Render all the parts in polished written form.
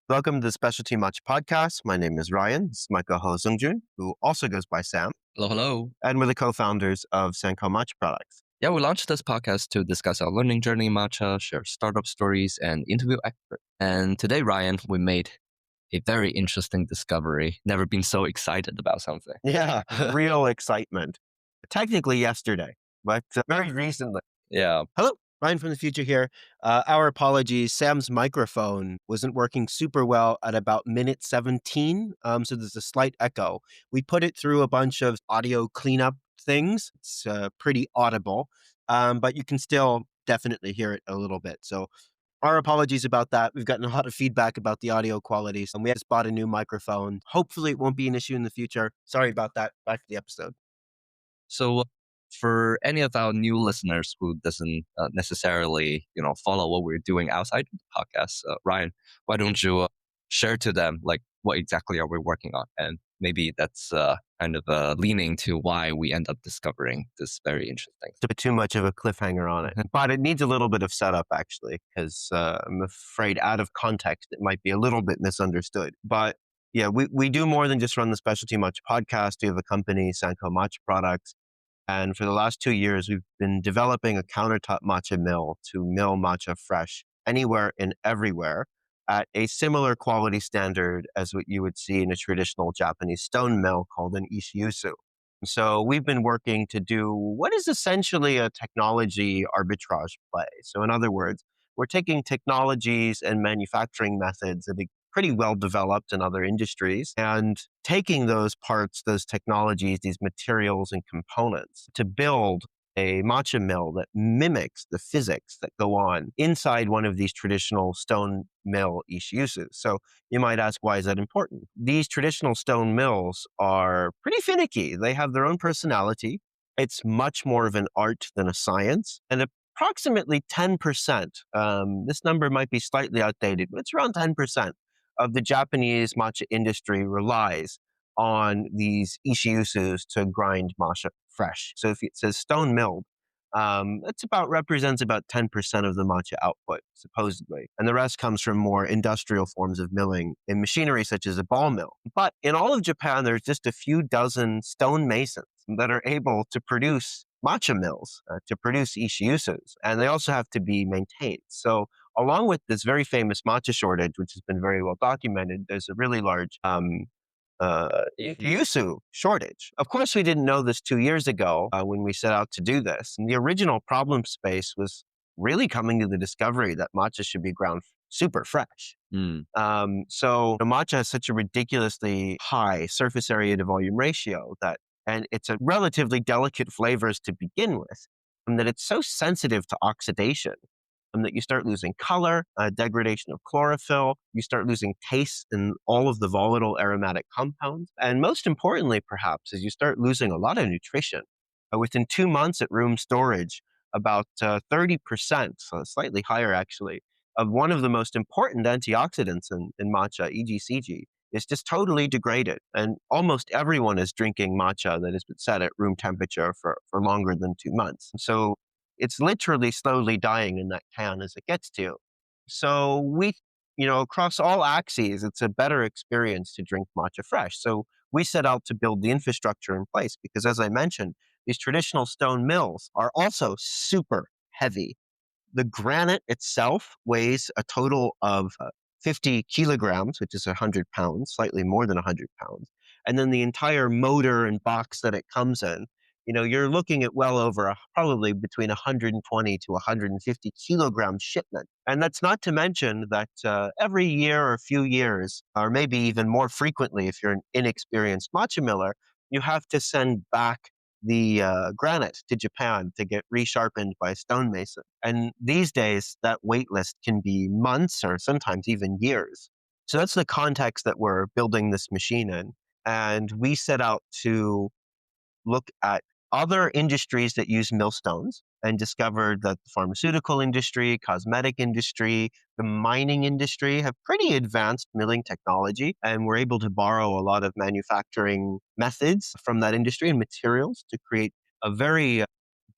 Welcome to the Specialty Matcha Podcast. My name is Ryan. This is my co-host Zongjun, who also goes by Sam, Hello, hello. and we're the co-founders of Matcha Products. Yeah, we launched this podcast to discuss our learning journey in matcha, share startup stories, and interview experts. And today, Ryan, we made a very interesting discovery. Never been so excited about something. Yeah, real excitement. Technically yesterday, but very recently. Yeah. Hello, Ryan from the future here. Our apologies. Sam's microphone wasn't working super well at about minute 17, so there's a slight echo. We put it through a bunch of audio cleanup things. It's pretty audible, but you can still definitely hear it a little bit. So our apologies about that. We've gotten a lot of feedback about the audio quality, and we just bought a new microphone. Hopefully it won't be an issue in the future. Sorry about that. Back to the episode. So for any of our new listeners who doesn't necessarily, follow what we're doing outside the podcast, Ryan, why don't you share to them, like, what exactly are we working on? And maybe that's kind of leaning to why we end up discovering this very interesting. It's a bit too much of a cliffhanger on it, but it needs a little bit of setup, actually, because I'm afraid out of context, it might be a little bit misunderstood. But yeah, we do more than just run the Specialty Matcha Podcast. We have a company, Sanko Matcha Products. And for the last 2 years, we've been developing a countertop matcha mill to mill matcha fresh anywhere and everywhere at a similar quality standard as what you would see in a traditional Japanese stone mill called an ishiusu. So we've been working to do what is essentially a technology arbitrage play. So in other words, we're taking technologies and manufacturing methods that are pretty well developed in other industries and taking those parts, those technologies, these materials and components to build a matcha mill that mimics the physics that go on inside one of these traditional stone mill ishiusus. So you might ask, why is that important? These traditional stone mills are pretty finicky. They have their own personality. It's much more of an art than a science. And approximately 10%, this number might be slightly outdated, but it's around 10% of the Japanese matcha industry relies on these ishiusus to grind matcha fresh. So if it says stone milled, represents about 10% of the matcha output, supposedly. And the rest comes from more industrial forms of milling in machinery such as a ball mill. But in all of Japan, there's just a few dozen stone masons that are able to produce matcha mills, to produce ishiusus, and they also have to be maintained. So along with this very famous matcha shortage, which has been very well documented, there's a really large yuzu shortage. Of course, we didn't know this 2 years ago when we set out to do this. And the original problem space was really coming to the discovery that matcha should be ground super fresh. So matcha has such a ridiculously high surface area to volume ratio and it's a relatively delicate flavors to begin with, and that it's so sensitive to oxidation. That you start losing color, degradation of chlorophyll, you start losing taste in all of the volatile aromatic compounds. And most importantly, perhaps, is you start losing a lot of nutrition. Within 2 months at room storage, about 30%, so slightly higher actually, of one of the most important antioxidants in matcha, EGCG, is just totally degraded. And almost everyone is drinking matcha that has been set at room temperature for longer than 2 months. So it's literally slowly dying in that can as it gets to you. So across all axes, it's a better experience to drink matcha fresh. So we set out to build the infrastructure in place because, as I mentioned, these traditional stone mills are also super heavy. The granite itself weighs a total of 50 kilograms, which is 100 pounds, slightly more than 100 pounds. And then the entire motor and box that it comes in, you're looking at well over probably between 120 to 150 kilogram shipment. And that's not to mention that every year or a few years, or maybe even more frequently if you're an inexperienced matcha miller, you have to send back the granite to Japan to get resharpened by a stonemason. And these days, that wait list can be months or sometimes even years. So that's the context that we're building this machine in. And we set out to look at other industries that use millstones and discovered that the pharmaceutical industry, cosmetic industry, the mining industry have pretty advanced milling technology. And we're able to borrow a lot of manufacturing methods from that industry and materials to create a very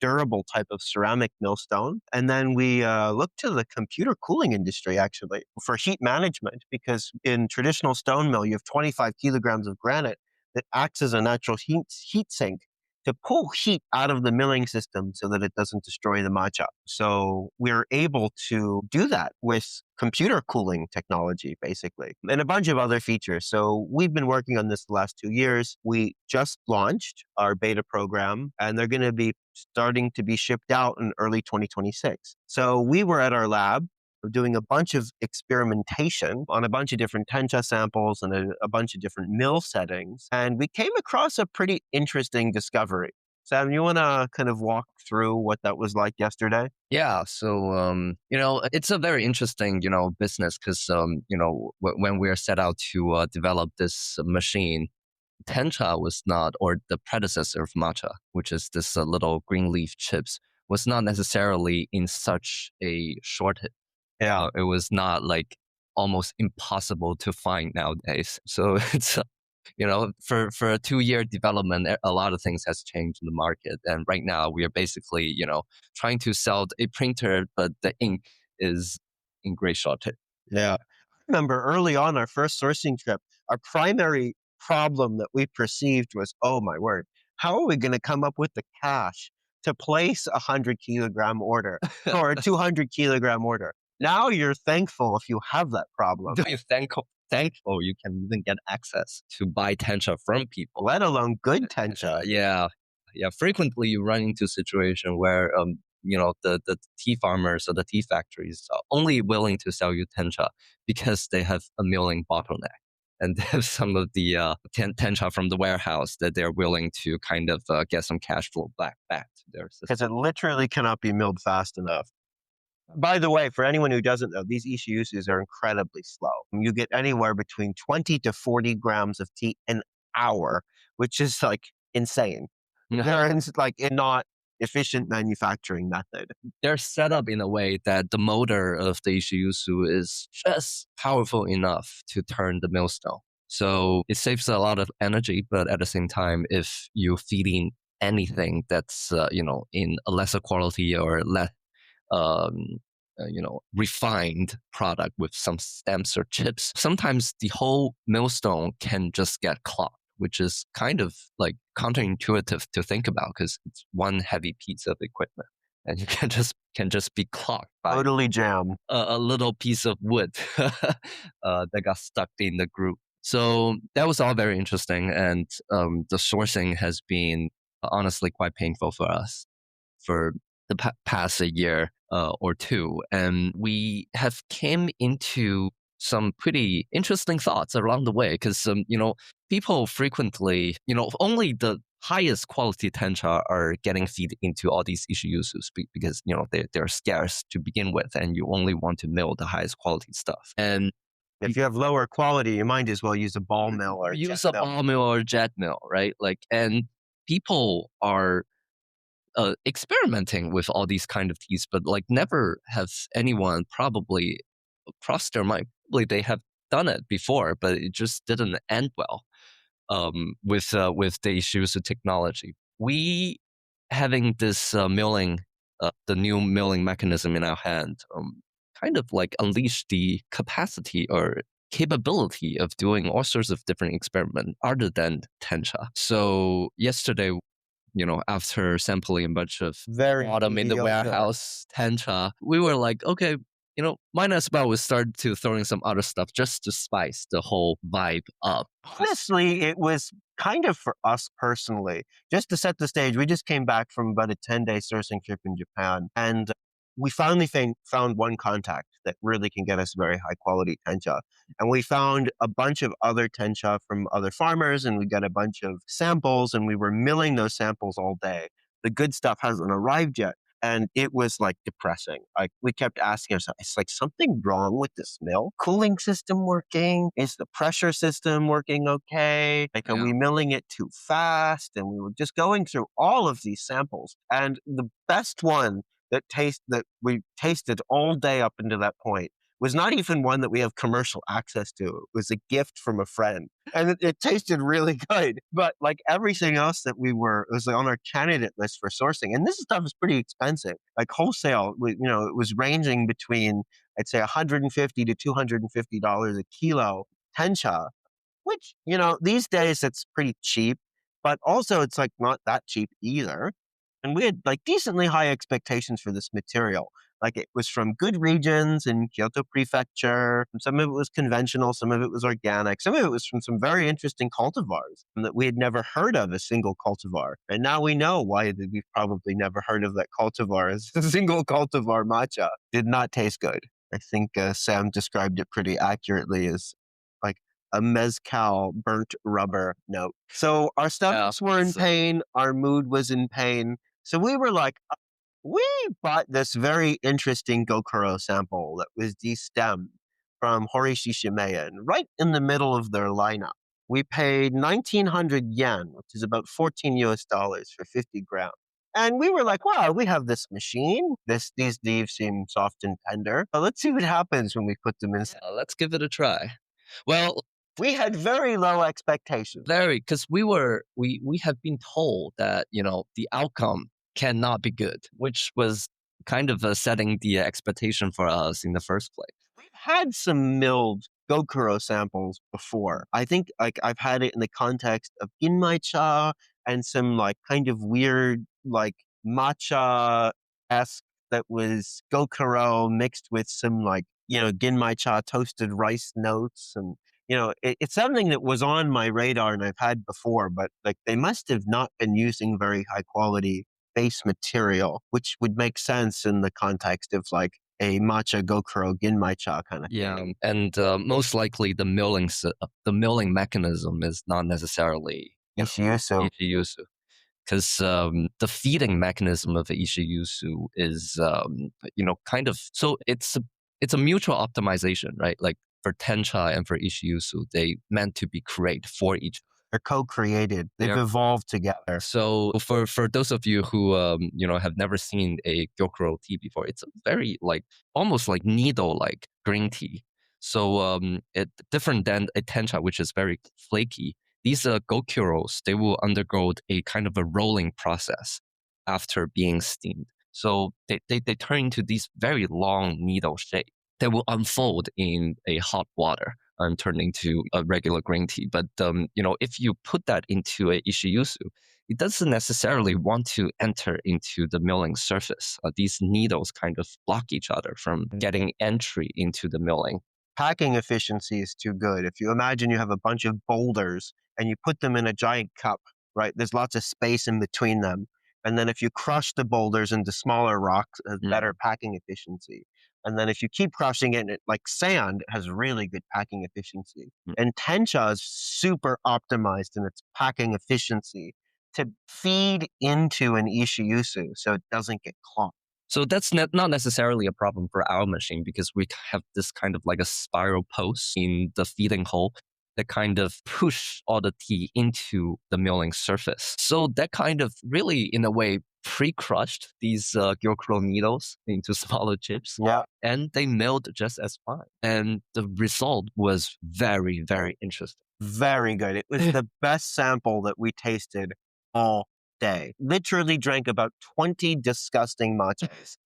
durable type of ceramic millstone. And then we looked to the computer cooling industry actually for heat management, because in traditional stone mill, you have 25 kilograms of granite that acts as a natural heat sink to pull heat out of the milling system so that it doesn't destroy the matcha. So we're able to do that with computer cooling technology, basically, and a bunch of other features. So we've been working on this the last 2 years. We just launched our beta program, and they're going to be starting to be shipped out in early 2026. So we were at our lab doing a bunch of experimentation on a bunch of different tencha samples and a bunch of different mill settings. And we came across a pretty interesting discovery. Sam, you want to kind of walk through what that was like yesterday? Yeah, so it's a very interesting business because when we are set out to develop this machine, tencha was not, or the predecessor of matcha, which is this little green leaf chips, was not necessarily in such a shortage. Yeah. It was not like almost impossible to find nowadays. So it's for a 2 year development, a lot of things has changed in the market. And right now we are basically, trying to sell a printer, but the ink is in great shortage. Yeah. I remember early on our first sourcing trip, our primary problem that we perceived was, oh my word, how are we going to come up with the cash to place a 100-kilogram order or a 200-kilogram order? Now you're thankful if you have that problem, You're thankful you can even get access to buy tencha from people. let alone good tencha. Yeah. Frequently you run into a situation where the tea farmers or the tea factories are only willing to sell you tencha because they have a milling bottleneck. And they have some of the tencha from the warehouse that they're willing to kind of get some cash flow back to their system. Because it literally cannot be milled fast enough. By the way, for anyone who doesn't know, these ishiusus are incredibly slow. You get anywhere between 20 to 40 grams of tea an hour, which is like insane. They're like a not efficient manufacturing method. They're set up in a way that the motor of the Ishiyusu is just powerful enough to turn the millstone. So it saves a lot of energy, but at the same time, if you're feeding anything that's in a lesser quality or less refined product with some stamps or chips, sometimes the whole millstone can just get clogged, which is kind of like counterintuitive to think about because it's one heavy piece of equipment and you can just be clogged by Totally jammed. a little piece of wood that got stuck in the groove. So that was all very interesting, and the sourcing has been honestly quite painful for us for the past a year or two, and we have came into some pretty interesting thoughts along the way because people frequently only the highest quality tencha are getting feed into all these ishiyusus because they're scarce to begin with, and you only want to mill the highest quality stuff. And if you have lower quality, you might as well use a ball mill or use a ball mill or jet mill, right? And people are experimenting with all these kind of teas, but never have anyone probably crossed their mind. Probably they have done it before, but it just didn't end well with the issues of technology. We having this milling, the new milling mechanism in our hand, kind of unleash the capacity or capability of doing all sorts of different experiments other than tencha. So yesterday, after sampling a bunch of bottom in the warehouse tencha, we were like, okay, might as well we start to throwing some other stuff just to spice the whole vibe up. Honestly, it was kind of for us personally, just to set the stage. We just came back from about a 10-day sourcing trip in Japan, and we finally found one contact that really can get us very high quality tencha. And we found a bunch of other tencha from other farmers, and we got a bunch of samples, and we were milling those samples all day. The good stuff hasn't arrived yet. And it was depressing. We kept asking ourselves, it's something wrong with this mill? Cooling system working? Is the pressure system working okay? Are we milling it too fast? And we were just going through all of these samples. And the best one that we tasted all day up until that point was not even one that we have commercial access to. It was a gift from a friend. And it tasted really good. But like everything else that it was on our candidate list for sourcing. And this stuff is pretty expensive. Like wholesale, it was ranging between, I'd say, $150 to $250 a kilo tencha, which, these days it's pretty cheap, but also it's like not that cheap either. And we had like decently high expectations for this material. Like it was from good regions in Kyoto Prefecture. Some of it was conventional, some of it was organic, some of it was from some very interesting cultivars that we had never heard of, a single cultivar. And now we know why we've probably never heard of that cultivar as a single cultivar matcha. Did not taste good. I think Sam described it pretty accurately as like a mezcal burnt rubber note. So our stomachs were in pain. Our mood was in pain. So we were like, we bought this very interesting gyokuro sample that was destemmed from Horishi Shimeya, right in the middle of their lineup. We paid 1,900 yen, which is about 14 US dollars for 50 grams. And we were like, wow, we have this machine. These leaves seem soft and tender. But let's see what happens when we put them in. Yeah, let's give it a try. Well, we had very low expectations. Because we have been told that, the outcome cannot be good, which was kind of setting the expectation for us in the first place. We've had some milled gyokuro samples before. I think like I've had it in the context of ginmai-cha and some like kind of weird like matcha-esque that was gyokuro mixed with some like, ginmai-cha toasted rice notes. And, it's something that was on my radar and I've had before, but like they must have not been using very high quality base material, which would make sense in the context of like a matcha gyokuro ginmai-cha kind of thing. Yeah, and most likely the milling mechanism is not necessarily Ishiyusu. Because the feeding mechanism of Ishiyusu is, kind of, so it's a mutual optimization, right? Like for tencha and for Ishiyusu, they meant to be created for each. They're co-created. They've evolved together. So for those of you who have never seen a gyokuro tea before, it's a very like almost like needle like green tea. So it different than a tencha, which is very flaky. These gyokures, they will undergo a kind of a rolling process after being steamed. So they turn into these very long needle shape that will unfold in a hot water and turn into a regular green tea. But if you put that into a Ishiyusu, it doesn't necessarily want to enter into the milling surface. These needles kind of block each other from getting entry into the milling. Packing efficiency is too good. If you imagine you have a bunch of boulders and you put them in a giant cup, right? There's lots of space in between them. And then if you crush the boulders into smaller rocks, it has better packing efficiency. And then if you keep crushing it, like sand, it has really good packing efficiency. And tencha is super optimized in its packing efficiency to feed into an ishiyusu so it doesn't get clogged. So that's not necessarily a problem for our machine because we have this kind of like a spiral post in the feeding hole that kind of push all the tea into the milling surface. So that kind of really, in a way, pre-crushed these gyokuro needles into smaller chips. Yeah. And they milled just as fine. And the result was very, very interesting. Very good. It was the best sample that we tasted all day. Literally drank about 20 disgusting matchas.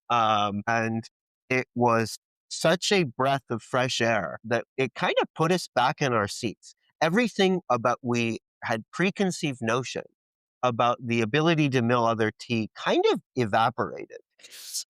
And it was such a breath of fresh air that it kind of put us back in our seats. Everything about we had preconceived notion about the ability to mill other tea kind of evaporated.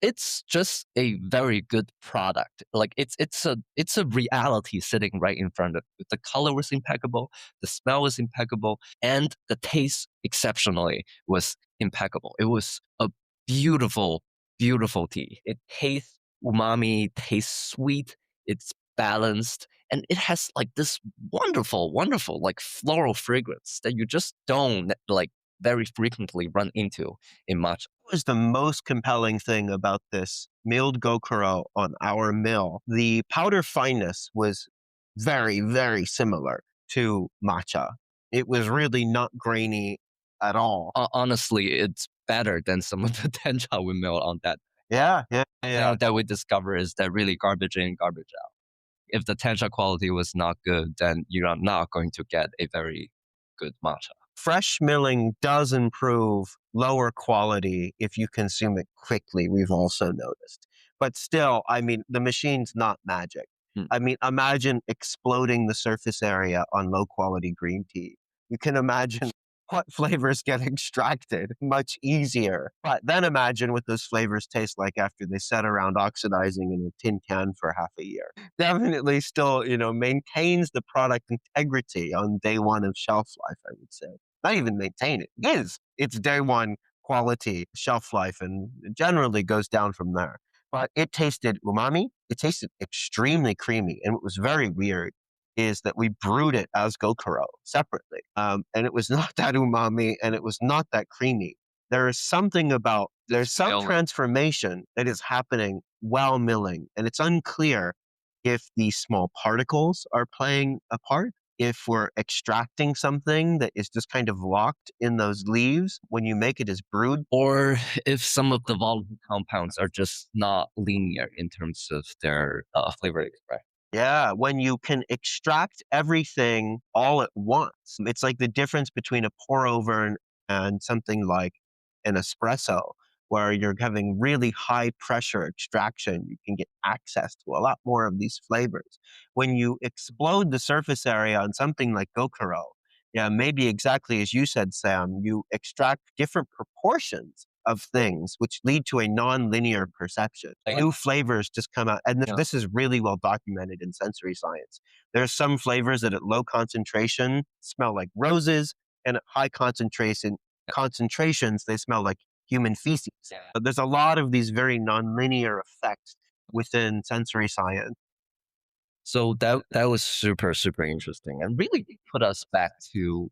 It's just a very good product. Like it's a reality sitting right in front of it. The color was impeccable, the smell was impeccable, and the taste exceptionally was impeccable. It was a beautiful, beautiful tea. It tastes umami, tastes sweet, it's balanced, and it has like this wonderful, wonderful like floral fragrance that you just don't like very frequently run into in matcha. What was the most compelling thing about this milled gyokuro on our mill? The powder fineness was very, very similar to matcha. It was really not grainy at all. Honestly, it's better than some of the tencha we milled on that. Yeah. that we discover is that really garbage in, garbage out. If the tencha quality was not good, then you are not going to get a very good matcha. Fresh milling does improve lower quality if you consume it quickly, we've also noticed. But still, I mean, the machine's not magic. I mean, imagine exploding the surface area on low quality green tea. You can imagine what flavors get extracted much easier. But then imagine what those flavors taste like after they set around oxidizing in a tin can for half a year. Definitely still, maintains the product integrity on day one of shelf life, I would say. Not even maintain it. It is. It's day one quality shelf life and generally goes down from there. But it tasted umami. It tasted extremely creamy. And what was very weird is that we brewed it as gyokuro separately. And it was not that umami and it was not that creamy. There's some transformation that is happening while milling. And it's unclear if these small particles are playing a part, if we're extracting something that is just kind of locked in those leaves when you make it as brewed. Or if some of the volatile compounds are just not linear in terms of their flavor expression. Yeah, when you can extract everything all at once. It's like the difference between a pour over and something like an espresso, where you're having really high pressure extraction. You can get access to a lot more of these flavors. When you explode the surface area on something like gyokuro, yeah, maybe exactly as you said, Sam, you extract different proportions of things, which lead to a non-linear perception. New flavors just come out. And this is really well documented in sensory science. There's some flavors that at low concentration smell like roses, and at high concentrations, they smell like human feces. But there's a lot of these very non-linear effects within sensory science. So that was super, super interesting and really put us back to,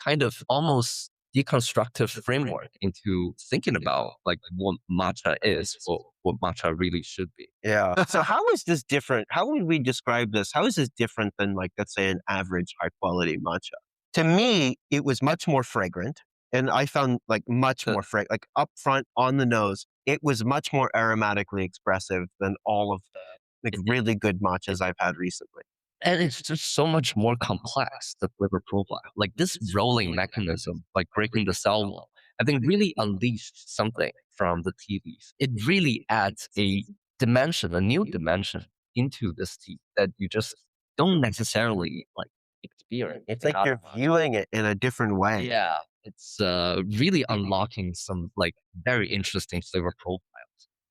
kind of almost deconstructive framework into thinking about like what matcha is, or what matcha really should be. Yeah. So how is this different? How would we describe this? How is this different than, like, let's say, an average high quality matcha? To me, it was much more fragrant. And I found like much more fragrant, like up front on the nose, it was much more aromatically expressive than all of the like really good matchas I've had recently. And it's just so much more complex, the flavor profile. Like this rolling mechanism, like breaking the cell wall, I think really unleashed something from the tea leaf. It really adds a dimension, a new dimension into this tea that you just don't necessarily like experience. It's like you're viewing it in a different way. Yeah. It's really unlocking some like very interesting flavor profiles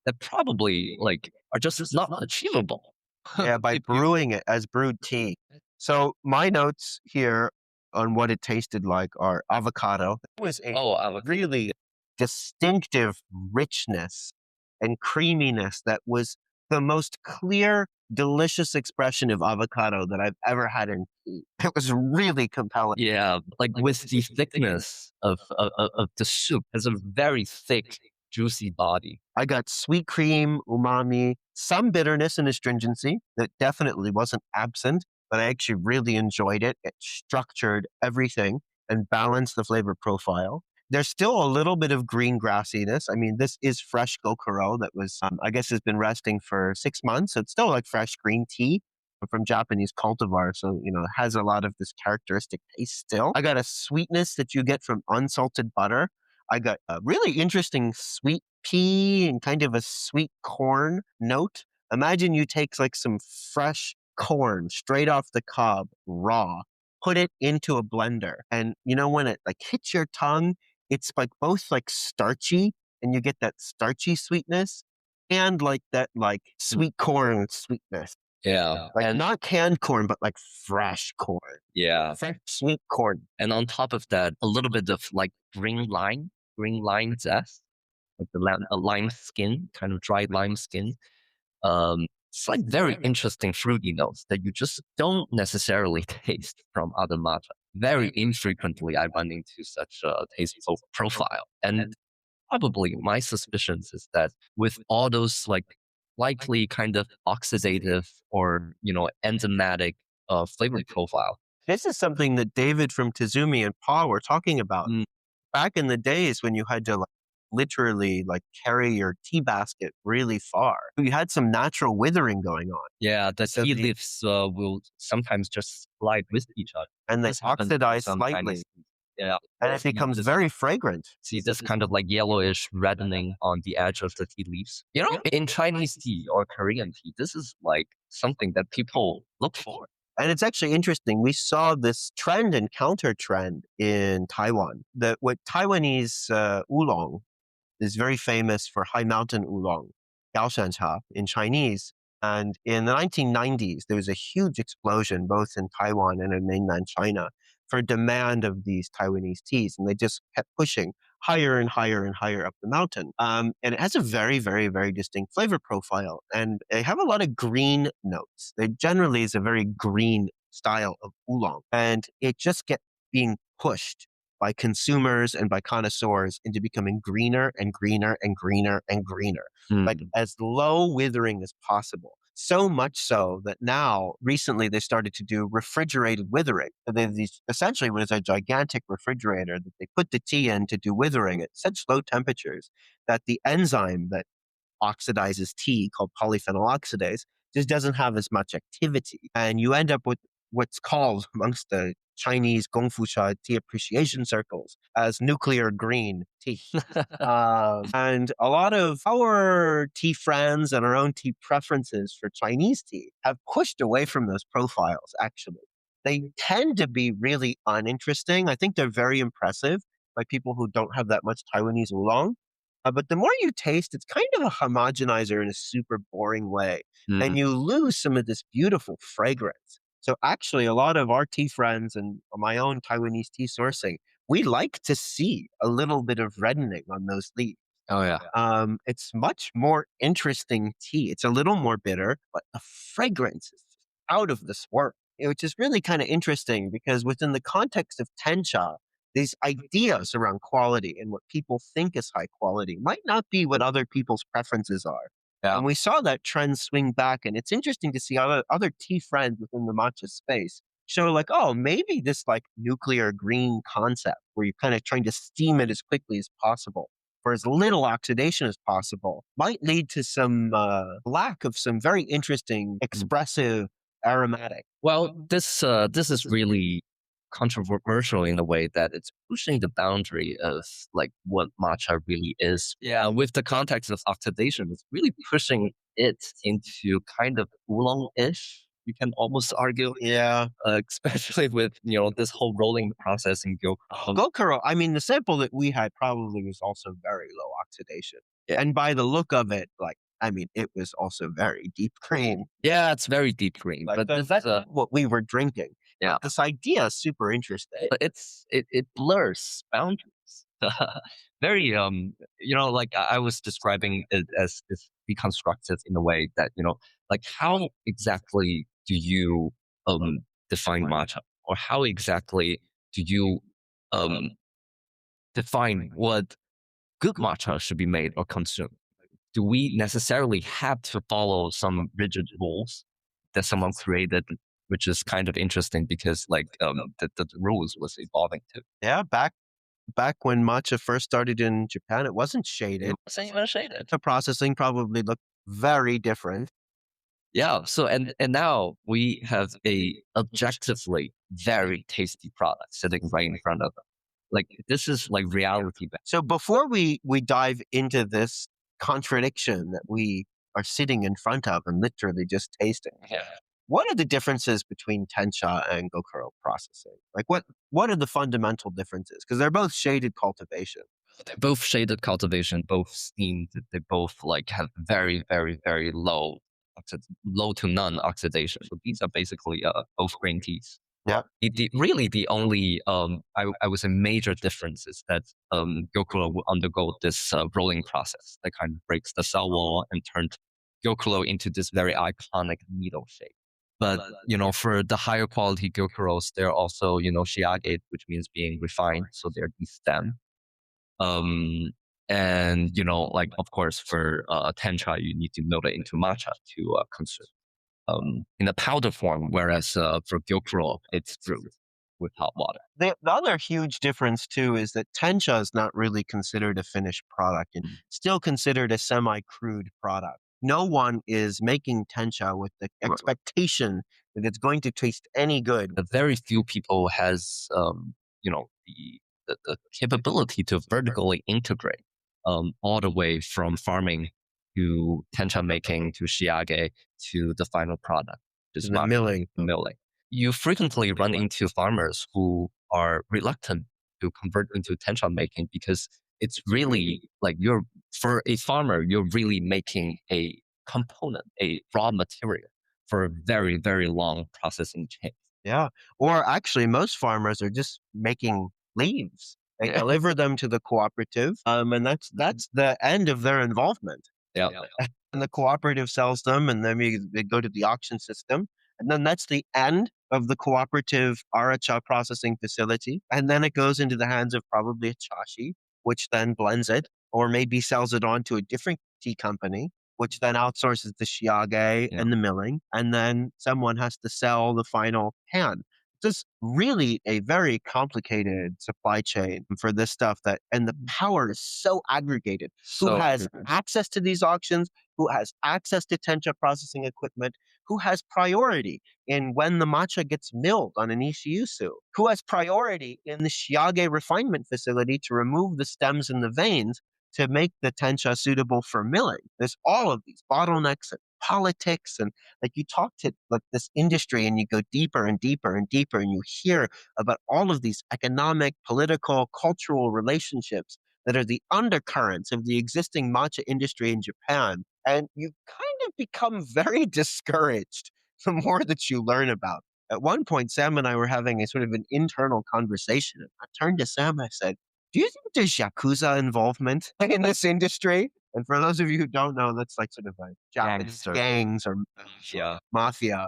that probably like are just not achievable. Yeah, by brewing it as brewed tea. So my notes here on what it tasted like are avocado. It was a really distinctive richness and creaminess that was the most clear, delicious expression of avocado that I've ever had in tea. It was really compelling. Yeah, like with the thickness of the soup, has a very thick, juicy body. I got sweet cream, umami, some bitterness and astringency that definitely wasn't absent, but I actually really enjoyed it. It structured everything and balanced the flavor profile. There's still a little bit of green grassiness. I mean, this is fresh gyokuro that was, I guess, has been resting for 6 months. So it's still like fresh green tea from Japanese cultivar. So, it has a lot of this characteristic taste still. I got a sweetness that you get from unsalted butter. I got a really interesting sweet pea and kind of a sweet corn note. Imagine you take like some fresh corn straight off the cob, raw, put it into a blender. And when it like hits your tongue, it's like both like starchy and you get that starchy sweetness and like that like sweet corn sweetness. Yeah. Like not canned corn, but like fresh corn. Yeah. Fresh sweet corn. And on top of that, a little bit of like green lime zest, like a lime skin, kind of dried lime skin. It's like very interesting fruity notes that you just don't necessarily taste from other matcha. Very infrequently, I run into such a taste profile. And probably my suspicions is that with all those like likely kind of oxidative or, enzymatic flavor profile. This is something that David from Tizumi and Paul were talking about. Back in the days when you had to like literally like carry your tea basket really far. You had some natural withering going on. Yeah, the tea leaves will sometimes just slide with each other. And they oxidize slightly. Yeah. And it becomes very fragrant. See this kind of like yellowish reddening on the edge of the tea leaves. In Chinese tea or Korean tea, this is like something that people look for. And it's actually interesting. We saw this trend and counter trend in Taiwan. What Taiwanese oolong is very famous for high mountain oolong, Gaoshan in Chinese. And in the 1990s, there was a huge explosion both in Taiwan and in mainland China for demand of these Taiwanese teas. And they just kept pushing higher and higher and higher up the mountain. And it has a very, very, very distinct flavor profile. And they have a lot of green notes. They generally is a very green style of oolong. And it just kept being pushed by consumers and by connoisseurs into becoming greener and greener and greener and greener, like as low withering as possible. So much so that now, recently, they started to do refrigerated withering. Essentially, what is a gigantic refrigerator that they put the tea in to do withering at such low temperatures that the enzyme that oxidizes tea, called polyphenol oxidase, just doesn't have as much activity. And you end up with what's called amongst the Chinese Gongfu Sha tea appreciation circles as nuclear green tea. And a lot of our tea friends and our own tea preferences for Chinese tea have pushed away from those profiles, actually. They tend to be really uninteresting. I think they're very impressive by people who don't have that much Taiwanese oolong. But the more you taste, it's kind of a homogenizer in a super boring way. And you lose some of this beautiful fragrance. So actually, a lot of our tea friends and my own Taiwanese tea sourcing, we like to see a little bit of reddening on those leaves. Oh, yeah. It's much more interesting tea. It's a little more bitter, but the fragrance is out of this world, which is really kind of interesting because within the context of tencha, these ideas around quality and what people think is high quality might not be what other people's preferences are. Yeah. And we saw that trend swing back. And it's interesting to see other tea friends within the matcha space show like, oh, maybe this like nuclear green concept where you're kind of trying to steam it as quickly as possible for as little oxidation as possible might lead to some lack of some very interesting, expressive, aromatic. Well, this is really controversial in a way that it's pushing the boundary of like what matcha really is. Yeah, with the context of oxidation, it's really pushing it into kind of oolong-ish. You can almost argue, Yeah. Especially with this whole rolling process in gyokuro. Gyokuro, I mean, the sample that we had probably was also very low oxidation. Yeah. And by the look of it, it was also very deep green. Yeah, it's very deep green. But this that's what we were drinking. Yeah. This idea is super interesting. But it blurs boundaries. Very like I was describing it as deconstructive in a way that like how exactly do you define matcha, or how exactly do you define what good matcha should be made or consumed? Do we necessarily have to follow some rigid rules that someone created, which is kind of interesting because the rules was evolving too. Yeah, back when matcha first started in Japan, it wasn't shaded. It wasn't even shaded. The processing probably looked very different. Yeah. So and now we have a objectively very tasty product sitting right in front of us. Like this is like reality. So before we dive into this contradiction that we are sitting in front of and literally just tasting, what are the differences between tencha and gyokuro processing? Like what are the fundamental differences? Because they're both shaded cultivation. They're both shaded cultivation, both steamed. They both like have very, very, very low to none oxidation. So these are basically both green teas. Yeah. Really the only I would say major difference is that gyokuro will undergo this rolling process that kind of breaks the cell wall and turned gyokuro into this very iconic needle shape. But for the higher quality gyokuros, they're also shiagate, which means being refined, so they're destemmed. And like of course for tencha, you need to melt it into matcha to consume in a powder form, whereas for gyokuro, it's brewed. with hot water. The other huge difference too is that tencha is not really considered a finished product and still considered a semi-crude product. No one is making tencha with the expectation that it's going to taste any good. The very few people has the capability to vertically integrate all the way from farming to tencha making to shiage to the final product, just The milling. milling. You frequently run into farmers who are reluctant to convert into tencha making because it's really like for a farmer, you're really making a component, a raw material for a very, very long processing chain. Yeah. Or actually, most farmers are just making leaves. They deliver them to the cooperative, and that's the end of their involvement. Yeah. And the cooperative sells them, and then they go to the auction system. And then that's the end of the cooperative aracha processing facility. And then it goes into the hands of probably a chashi, which then blends it, or maybe sells it on to a different tea company, which then outsources the shiage and the milling. And then someone has to sell the final can. Just really a very complicated supply chain for this stuff and the power is so aggregated. Who has access to these auctions? Who has access to tencha processing equipment? Who has priority in when the matcha gets milled on an ishiyusu? Who has priority in the shiage refinement facility to remove the stems and the veins to make the tencha suitable for milling? There's all of these bottlenecks and politics, and like you talk to like this industry and you go deeper and deeper and deeper and you hear about all of these economic, political, cultural relationships that are the undercurrents of the existing matcha industry in Japan. And you kind of become very discouraged the more that you learn about. At one point, Sam and I were having a sort of an internal conversation. I turned to Sam and I said, "Do you think there's Yakuza involvement in this industry?" And for those of you who don't know, that's like sort of like Japanese gangs or mafia.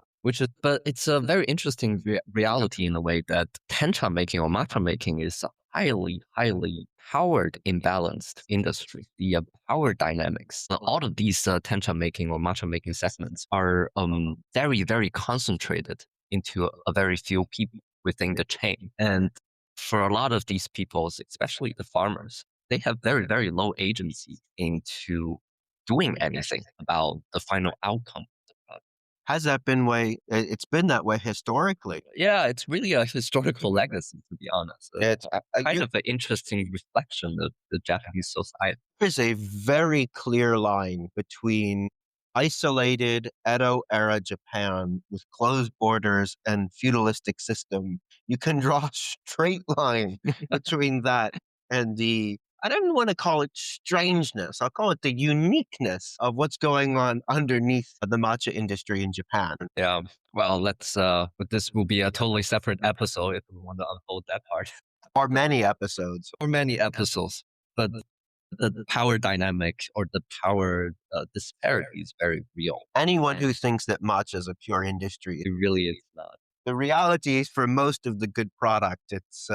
But it's a very interesting reality in a way that tencha making or matcha making is a highly, highly powered, imbalanced industry. The power dynamics, all of these tencha making or matcha making segments are very, very concentrated into a very few people within the chain. And for a lot of these people, especially the farmers, they have very, very low agency into doing anything about the final outcome. Has that been it's been that way historically? Yeah, it's really a historical legacy, to be honest. It's kind of an interesting reflection of the Japanese society. There's a very clear line between isolated Edo-era Japan with closed borders and feudalistic system. You can draw a straight line between that and I don't want to call it strangeness. I'll call it the uniqueness of what's going on underneath the matcha industry in Japan. Yeah. Well, but this will be a totally separate episode if we want to unfold that part. Or many episodes. But the power dynamic or the power disparity is very real. Anyone who thinks that matcha is a pure industry, it really is not. The reality is for most of the good product, it's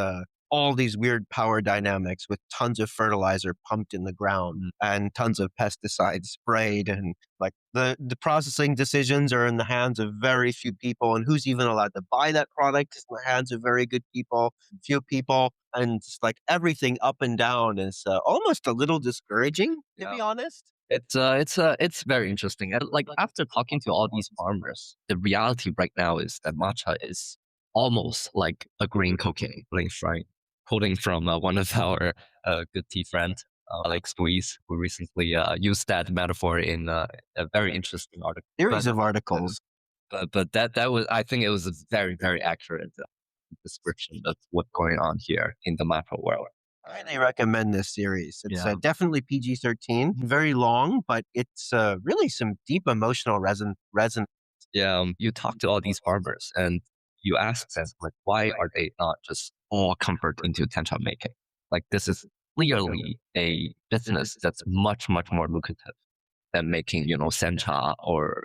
all these weird power dynamics with tons of fertilizer pumped in the ground and tons of pesticides sprayed. And like the processing decisions are in the hands of very few people. And who's even allowed to buy that product is in the hands of very good people, few people. And just like everything up and down is almost a little discouraging, to be honest. It's very interesting. And like after talking to all these farmers, the reality right now is that matcha is almost like a green cocaine, right? Quoting from one of our good tea friends, Alex Squeeze, who recently used that metaphor in a very interesting article. Series of articles. But that was, I think it was a very, very accurate description of what's going on here in the matcha world. I really recommend this series. It's definitely PG-13, very long, but it's really some deep emotional resonance. Yeah, you talk to all these farmers and you ask them, like, why are they not just all convert into tencha making? Like, this is clearly a business that's much, much more lucrative than making, sencha or,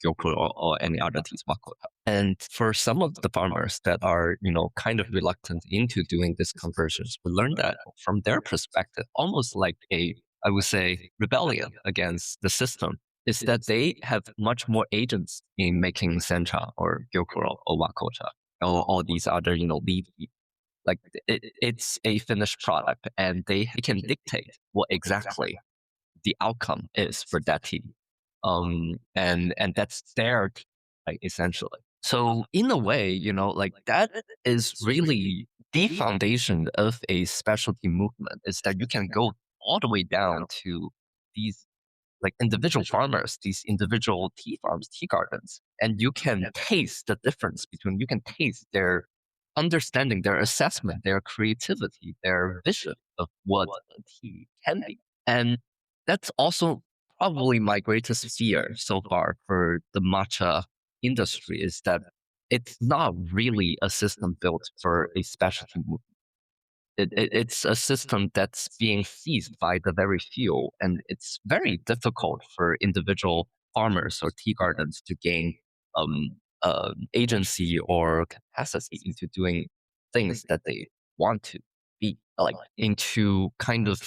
gyokuro or any other tea makota. And for some of the farmers that are, kind of reluctant into doing these conversions, we learned that from their perspective, almost like I would say, rebellion against the system, is that they have much more agents in making sencha or gyokuro or makota. all these other, lead. Like it's a finished product, and they can dictate what exactly the outcome is for that tea. And that's their tea, like, essentially. So in a way, like that is really the foundation of a specialty movement, is that you can go all the way down to these like individual farmers, these individual tea farms, tea gardens, and you can taste the difference between, you can taste their understanding, their assessment, their creativity, their vision of what a tea can be. And that's also probably my greatest fear so far for the matcha industry, is that it's not really a system built for a specialty movement. It's a system that's being seized by the very few, and it's very difficult for individual farmers or tea gardens to gain agency or capacity into doing things that they want to be, like into kind of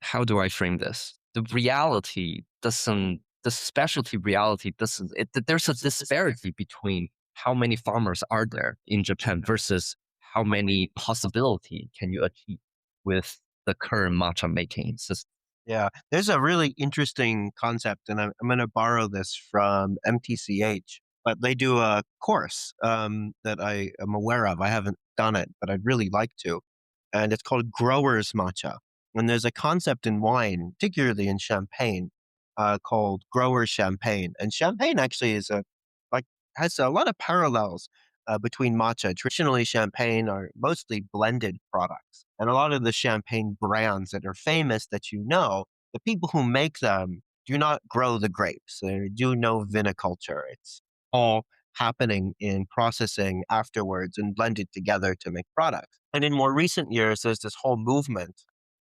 how do I frame this? The reality doesn't, the specialty reality doesn't. There's a disparity between how many farmers are there in Japan versus how many possibility can you achieve with the current matcha making system. Yeah, there's a really interesting concept, and I'm going to borrow this from MTCH, but they do a course that I am aware of. I haven't done it, but I'd really like to. And it's called Growers Matcha. And there's a concept in wine, particularly in champagne, called Grower Champagne. And champagne actually is like has a lot of parallels between matcha. Traditionally, champagne are mostly blended products. And a lot of the champagne brands that are famous that the people who make them do not grow the grapes. They do no viniculture. It's all happening in processing afterwards and blended together to make products. And in more recent years, there's this whole movement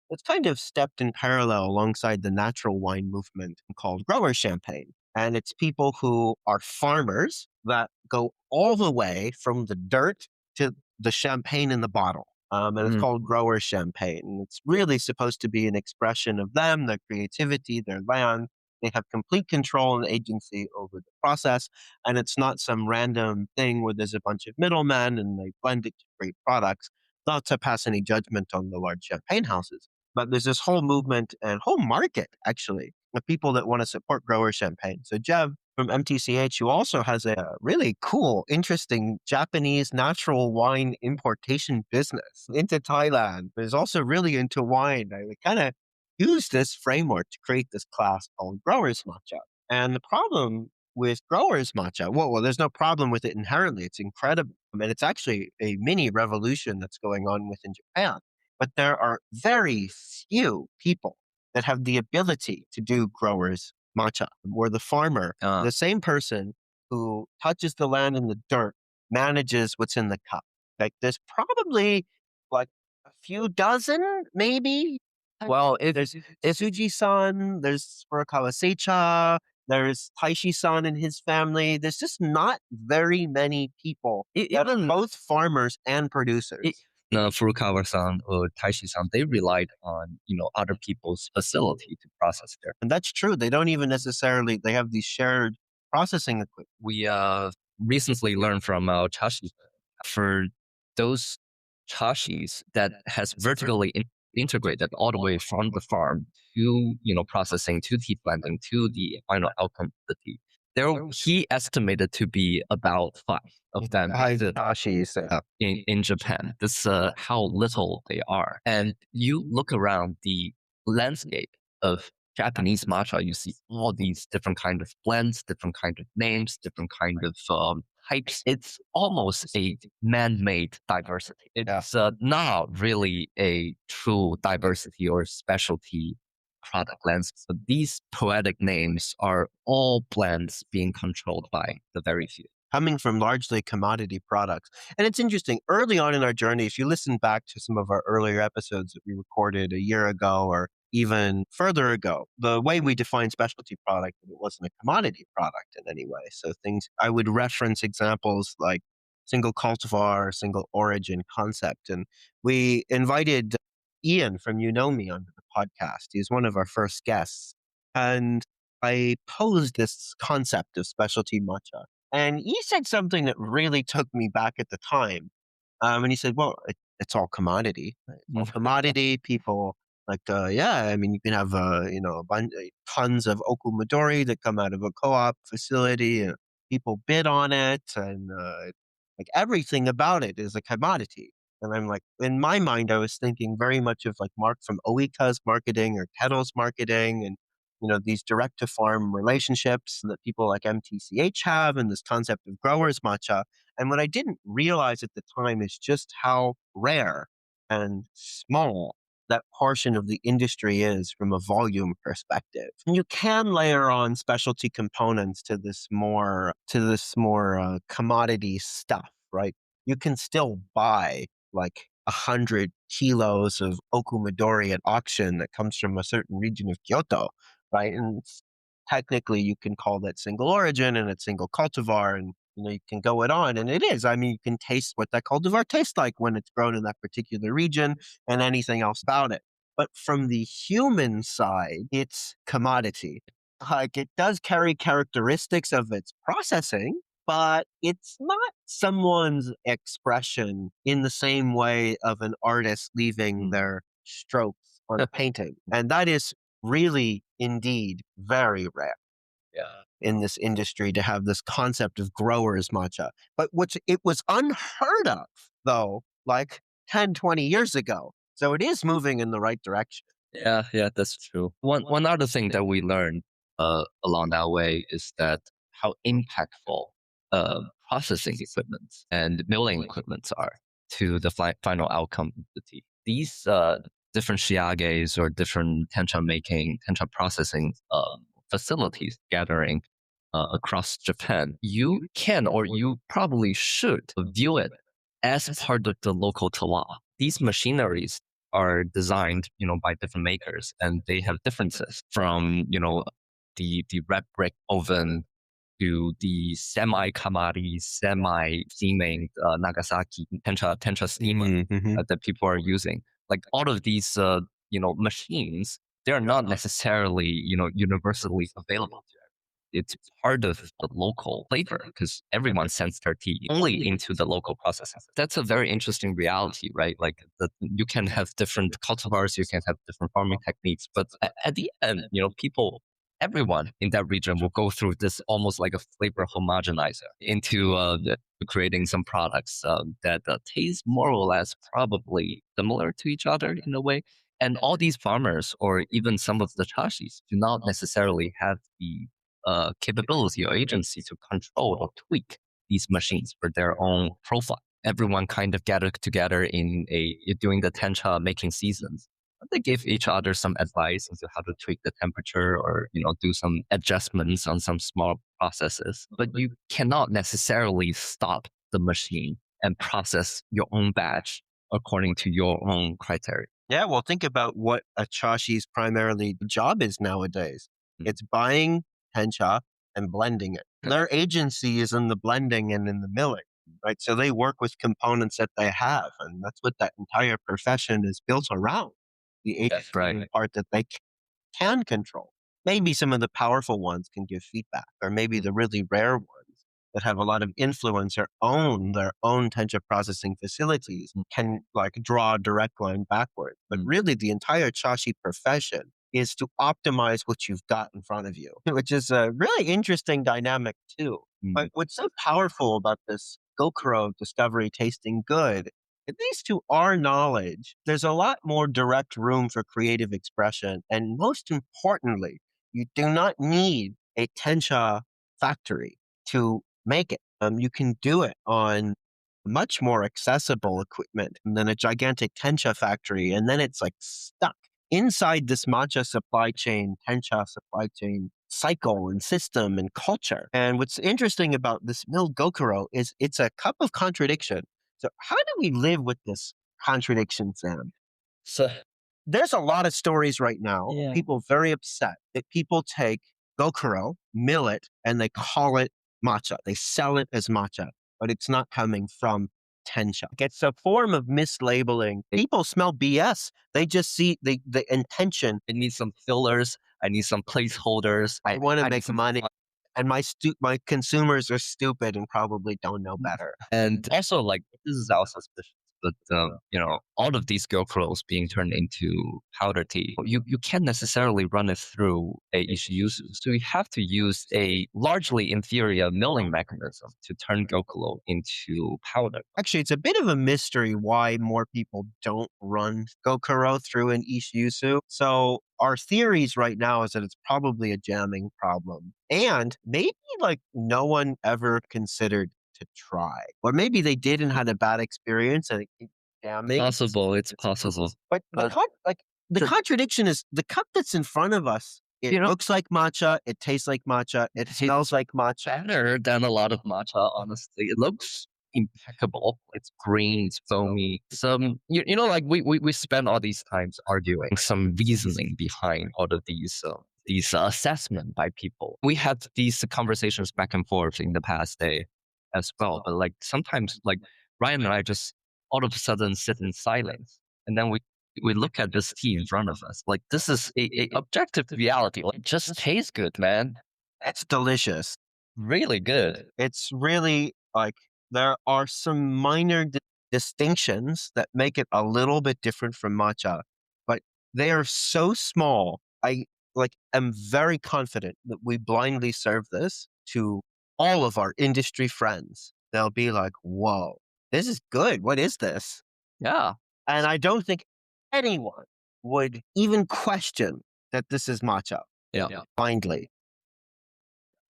that's kind of stepped in parallel alongside the natural wine movement called grower champagne. And it's people who are farmers that go all the way from the dirt to the champagne in the bottle. And it's called grower champagne. And it's really supposed to be an expression of them, their creativity, their land. They have complete control and agency over the process. And it's not some random thing where there's a bunch of middlemen and they blend it to create products. Not to pass any judgment on the large champagne houses. But there's this whole movement and whole market, actually, of people that want to support grower champagne. So Jev from MTCH, who also has a really cool, interesting Japanese natural wine importation business into Thailand, but is also really into wine. I kind of use this framework to create this class called Growers Matcha. And the problem with Growers Matcha, well, there's no problem with it inherently. It's incredible. And it's actually a mini revolution that's going on within Japan. But there are very few people that have the ability to do growers matcha, where the farmer, the same person who touches the land and the dirt, manages what's in the cup. Like there's probably like a few dozen, maybe. Well, There's Suji-san, there's Furukawa Seicha, there's Taishi-san and his family. There's just not very many people that are both farmers and producers. Furukawa-san or Taishi-san, they relied on, other people's facility to process their. And that's true. They don't even necessarily, they have these shared processing equipment. We recently learned from Chashi, for those chashis that has vertically integrated all the way from the farm to, processing, to tea blending, to the final outcome of the tea. He estimated to be about 5 of them in Japan. This is how little they are. And you look around the landscape of Japanese matcha, you see all these different kind of blends, different kind of names, different kind of types. It's almost a man-made diversity. It's not really a true diversity or specialty product landscape. So these poetic names are all blends being controlled by the very few, coming from largely commodity products. And it's interesting, early on in our journey, if you listen back to some of our earlier episodes that we recorded a year ago or even further ago, the way we define specialty product, it wasn't a commodity product in any way. So I would reference examples like single cultivar, single origin concept. And we invited Ian from You Know Me onto the podcast. He's one of our first guests. And I posed this concept of specialty matcha. And he said something that really took me back at the time. And he said, well, it's all commodity. Right? It's all commodity. People yeah, I mean, you can have, tons of okumodori that come out of a co-op facility. And people bid on it. And like everything about it is a commodity. And I'm like, in my mind, I was thinking very much of like Mark from Oika's marketing or Kettle's marketing and, these direct to farm relationships that people like MTCH have and this concept of growers matcha. And what I didn't realize at the time is just how rare and small that portion of the industry is from a volume perspective. And you can layer on specialty components to this more commodity stuff, right? You can still buy like 100 kilos of okumodori at auction that comes from a certain region of Kyoto, right? And technically you can call that single origin and it's single cultivar and you can go it on. And it is. I mean, you can taste what that cultivar tastes like when it's grown in that particular region and anything else about it. But from the human side, it's commodity. Like it does carry characteristics of its processing, but it's not someone's expression in the same way of an artist leaving their strokes on a painting. And that is really indeed very rare in this industry to have this concept of growers matcha. But it was unheard of, though, like 10, 20 years ago. So it is moving in the right direction. Yeah, that's true. One other thing that we learned along that way is that how impactful processing equipment and milling equipment are to the final outcome of the tea. These different shiages or different tencha processing facilities gathering across Japan, you can or you probably should view it as part of the local terroir. These machineries are designed, by different makers, and they have differences from, the red brick oven to the semi-kamari, semi-steaming Nagasaki tencha steamer that people are using. Like all of these, machines, they are not necessarily, universally available. It's part of the local flavor because everyone sends their tea only into the local processing. That's a very interesting reality, right? Like you can have different cultivars, you can have different farming techniques, but at the end, everyone in that region will go through this almost like a flavor homogenizer into creating some products that taste more or less probably similar to each other in a way. And all these farmers or even some of the chashis do not necessarily have the capability or agency to control or tweak these machines for their own profile. Everyone kind of gathered together during the tencha making seasons. They give each other some advice as to how to tweak the temperature or, do some adjustments on some small processes. But you cannot necessarily stop the machine and process your own batch according to your own criteria. Yeah, well, think about what a chashi's primarily job is nowadays. It's buying tencha and blending it. Their agency is in the blending and in the milling, right? So they work with components that they have, and that's what that entire profession is built around. The agency part that they can control. Maybe some of the powerful ones can give feedback, or maybe the really rare ones that have a lot of influence or own their own tencha processing facilities can like draw a direct line backwards. But really the entire chashi profession is to optimize what you've got in front of you, which is a really interesting dynamic too. But what's so powerful about this gyokuro discovery tasting good, at least to our knowledge, there's a lot more direct room for creative expression. And most importantly, you do not need a tencha factory to make it. You can do it on much more accessible equipment than a gigantic tencha factory. And then it's like stuck inside this matcha supply chain, tencha supply chain cycle and system and culture. And what's interesting about this milled gyokuro is it's a cup of contradiction. So how do we live with this contradiction, Sam? So there's a lot of stories right now. Yeah. People very upset that people take gyokuro, mill it, and they call it matcha. They sell it as matcha, but it's not coming from tencha. It's a form of mislabeling. People smell BS. They just see the intention. I need some fillers. I need some placeholders. I want to make money. And my consumers are stupid and probably don't know better. And also, like, this is our suspicion. But all of these gyokuro being turned into powder tea, you can't necessarily run it through a ishiyuzu. So you have to use a largely inferior milling mechanism to turn gyokuro into powder. Actually, it's a bit of a mystery why more people don't run gyokuro through an ishiyuzu. So our theories right now is that it's probably a jamming problem. And maybe like no one ever considered to try. Or maybe they did and had a bad experience and it keeps jamming. It's possible. But the contradiction is the cup that's in front of us. It looks like matcha. It tastes like matcha. It smells like matcha. Better than a lot of matcha, honestly. It looks impeccable. It's green, it's foamy. Some, like we spend all these times arguing some reasoning behind all of these assessment by people. We had these conversations back and forth in the past day as well. But like sometimes, like Ryan and I just all of a sudden sit in silence, and then we look at this tea in front of us. Like this is a objective reality. Like just tastes good, man. It's delicious. Really good. It's really like there are some minor distinctions that make it a little bit different from matcha, but they are so small. I am very confident that we blindly serve this to all of our industry friends. They'll be like, "Whoa, this is good. What is this?" Yeah. And I don't think anyone would even question that this is matcha. Yeah. Blindly.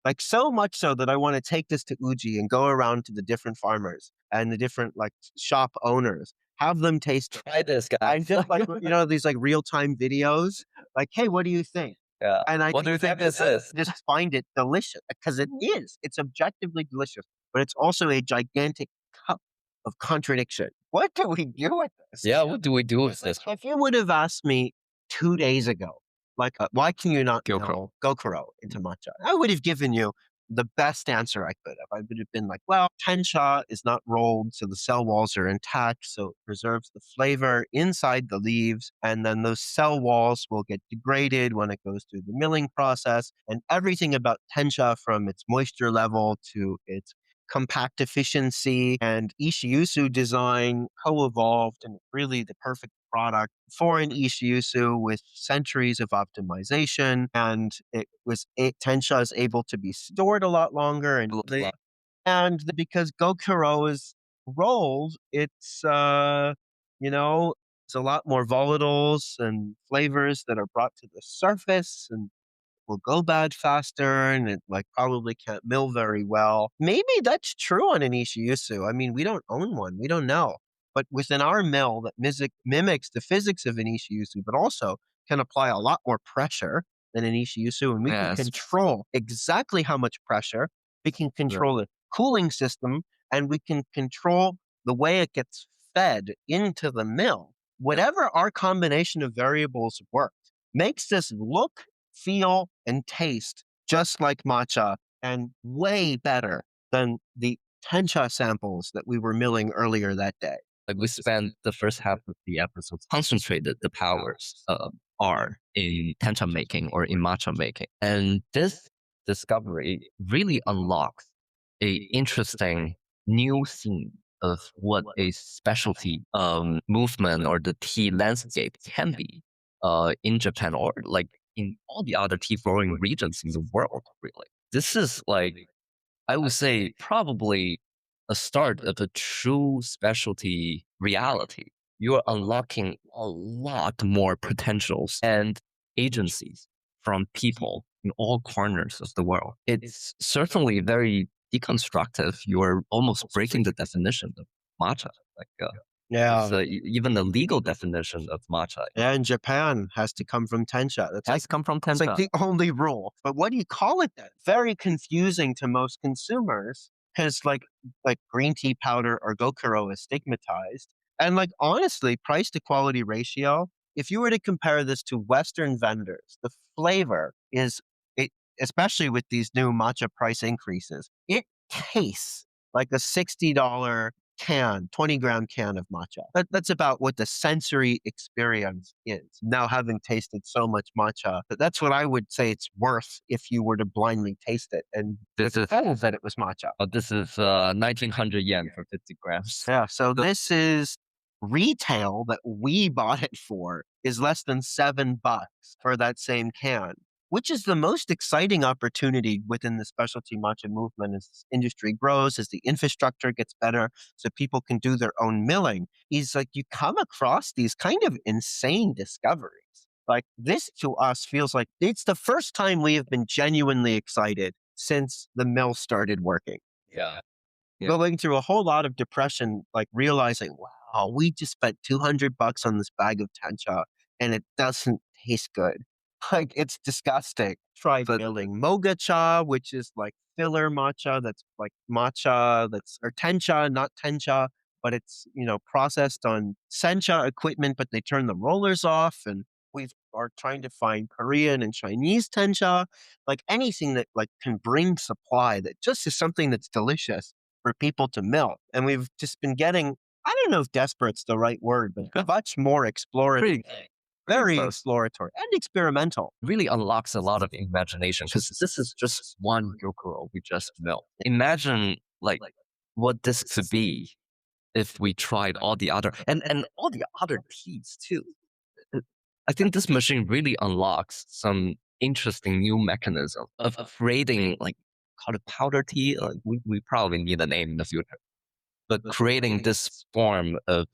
Like so much so that I want to take this to Uji and go around to the different farmers and the different like shop owners, have them taste it. Try this, guys. I just like, these like real-time videos, like, hey, what do you think? Yeah. And what do you think this is? Just find it delicious because it is. It's objectively delicious, but it's also a gigantic cup of contradiction. What do we do with this? Yeah, what do we do with this? If you would have asked me 2 days ago, like, why can you not gyokuro into matcha? I would have given you the best answer I could have. I would have been like, well, tencha is not rolled, so the cell walls are intact, so it preserves the flavor inside the leaves, and then those cell walls will get degraded when it goes through the milling process, and everything about tencha, from its moisture level to its compact efficiency and ishiyuzu design co-evolved, and really the perfect product for an ishiyuzu with centuries of optimization. And tencha is able to be stored a lot longer, and because gyokuro is rolled, it's it's a lot more volatiles and flavors that are brought to the surface and will go bad faster, and it like probably can't mill very well. Maybe that's true on an ishiyuzu. I mean, we don't own one. We don't know. But within our mill that mimics the physics of an ishiyuzu, but also can apply a lot more pressure than an ishiyuzu, and we can control exactly how much pressure. We can control the cooling system, and we can control the way it gets fed into the mill. Whatever our combination of variables worked makes this look, feel, and taste just like matcha, and way better than the tencha samples that we were milling earlier that day. Like we spent the first half of the episode concentrated the powers are in tencha making or in matcha making. And this discovery really unlocks a interesting new scene of what a specialty movement or the tea landscape can be in Japan, or like in all the other tea growing regions in the world, really. This is like, I would say, probably a start of a true specialty reality. You are unlocking a lot more potentials and agencies from people in all corners of the world. It's certainly very deconstructive. You are almost breaking the definition of matcha. Even the legal definition of matcha. Yeah, in Japan has to come from tencha. It has come from tencha. It's like the only rule. But what do you call it then? Very confusing to most consumers, because like green tea powder or gyokuro is stigmatized. And like honestly, price to quality ratio, if you were to compare this to Western vendors, the flavor is, especially with these new matcha price increases, it tastes like a $60 can, 20-gram can of matcha. That's about what the sensory experience is. Now, having tasted so much matcha, that's what I would say it's worth if you were to blindly taste it and This is that it was matcha. this is 1900 yen for 50 grams. Yeah, so this is retail that we bought it for is less than $7 for that same can, which is the most exciting opportunity within the specialty matcha movement as this industry grows, as the infrastructure gets better, so people can do their own milling. Is like you come across these kind of insane discoveries. Like this to us feels like it's the first time we have been genuinely excited since the mill started working. Yeah. Going through a whole lot of depression, like realizing, wow, we just spent $200 on this bag of tencha and it doesn't taste good. Like it's disgusting. Try milling moga cha, which is like filler matcha. That's like matcha that's or tencha, not tencha, but it's processed on sencha equipment, but they turn the rollers off. And we are trying to find Korean and Chinese tencha, like anything that like can bring supply that just is something that's delicious for people to mill. And we've just been getting, I don't know if desperate's the right word, but much more exploratory, very exploratory and experimental. Really unlocks a lot of imagination because this is just one gyokuro we just milled. Imagine like what this could be if we tried all the other and all the other teas too. I think this machine really unlocks some interesting new mechanism of creating like called it powder tea. Like we probably need a name in the future, but creating this form of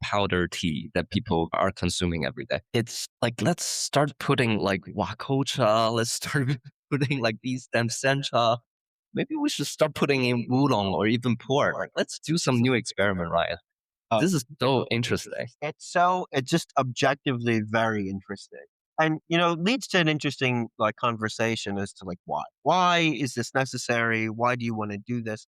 powder tea that people are consuming every day. It's like let's start putting like wakocha. Let's start putting like these stem sencha. Maybe we should start putting in oolong or even pork. Like, let's do some new experiment, Ryan. This is so interesting. It's just objectively very interesting. And, leads to an interesting like conversation as to like why. Why is this necessary? Why do you want to do this?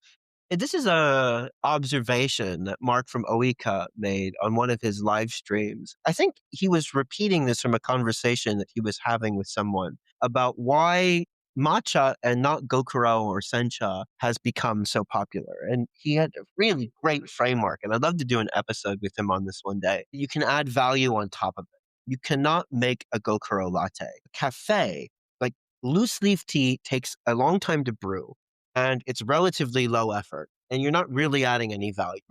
And this is a observation that Mark from Oika made on one of his live streams. I think he was repeating this from a conversation that he was having with someone about why matcha and not gyokuro or sencha has become so popular. And he had a really great framework. And I'd love to do an episode with him on this one day. You can add value on top of it. You cannot make a gyokuro latte. Cafe, like loose leaf tea, takes a long time to brew and it's relatively low effort and you're not really adding any value.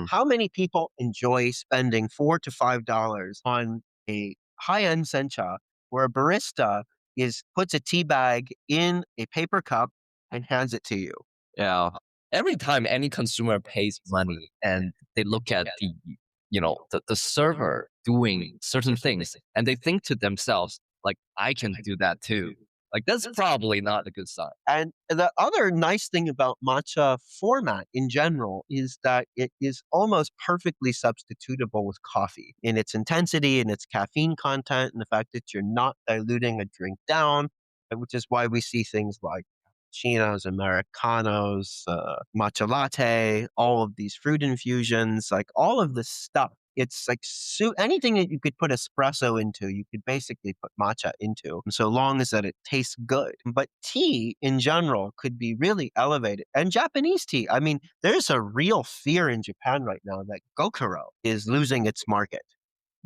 How many people enjoy spending $4 to $5 on a high-end sencha where a barista puts a tea bag in a paper cup and hands it to you? Yeah. Every time any consumer pays money and they look at the server doing certain things and they think to themselves, like, I can do that too. Like, that's probably not a good sign. And the other nice thing about matcha format in general is that it is almost perfectly substitutable with coffee in its intensity and its caffeine content and the fact that you're not diluting a drink down, which is why we see things like cappuccinos, Americanos, matcha latte, all of these fruit infusions, like all of this stuff. It's like anything that you could put espresso into, you could basically put matcha into, so long as that it tastes good. But tea in general could be really elevated. And Japanese tea, I mean, there's a real fear in Japan right now that gyokuro is losing its market.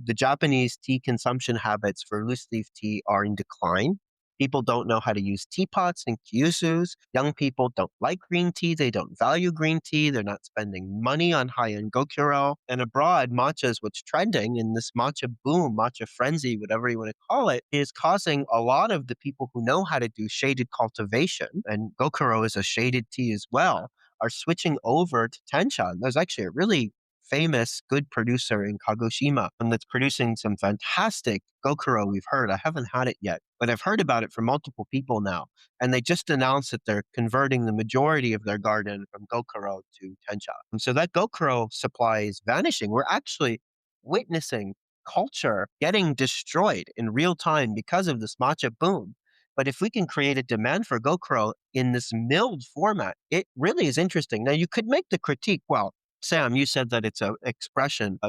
The Japanese tea consumption habits for loose leaf tea are in decline. People don't know how to use teapots and kyusus. Young people don't like green tea. They don't value green tea. They're not spending money on high-end gyokuro. And abroad, matcha is what's trending. And this matcha boom, matcha frenzy, whatever you want to call it, is causing a lot of the people who know how to do shaded cultivation, and gyokuro is a shaded tea as well, are switching over to tencha. There's actually a really famous good producer in Kagoshima and that's producing some fantastic gyokuro we've heard. I haven't had it yet, but I've heard about it from multiple people now. And they just announced that they're converting the majority of their garden from gyokuro to tencha. And so that gyokuro supply is vanishing. We're actually witnessing culture getting destroyed in real time because of this matcha boom. But if we can create a demand for gyokuro in this milled format, it really is interesting. Now, you could make the critique, well, Sam, you said that it's a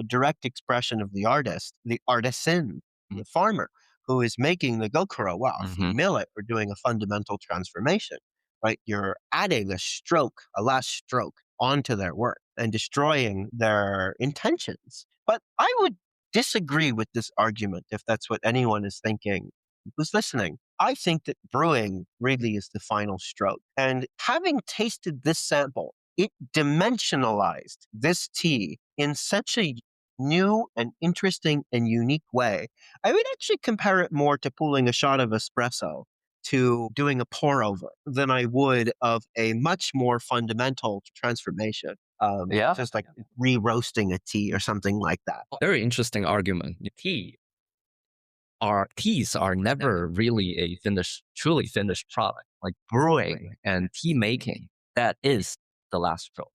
direct expression of the artist, the artisan, the farmer who is making the gyokuro. Wow, if you mill it, we're doing a fundamental transformation, right? You're adding a last stroke onto their work and destroying their intentions. But I would disagree with this argument if that's what anyone is thinking who's listening. I think that brewing really is the final stroke. And having tasted this sample, it dimensionalized this tea in such a new and interesting and unique way. I would actually compare it more to pulling a shot of espresso to doing a pour over than I would of a much more fundamental transformation. Yeah. Just like re-roasting a tea or something like that. Very interesting argument. Teas are never really a truly finished product. Like brewing and tea making, that is the last stroke.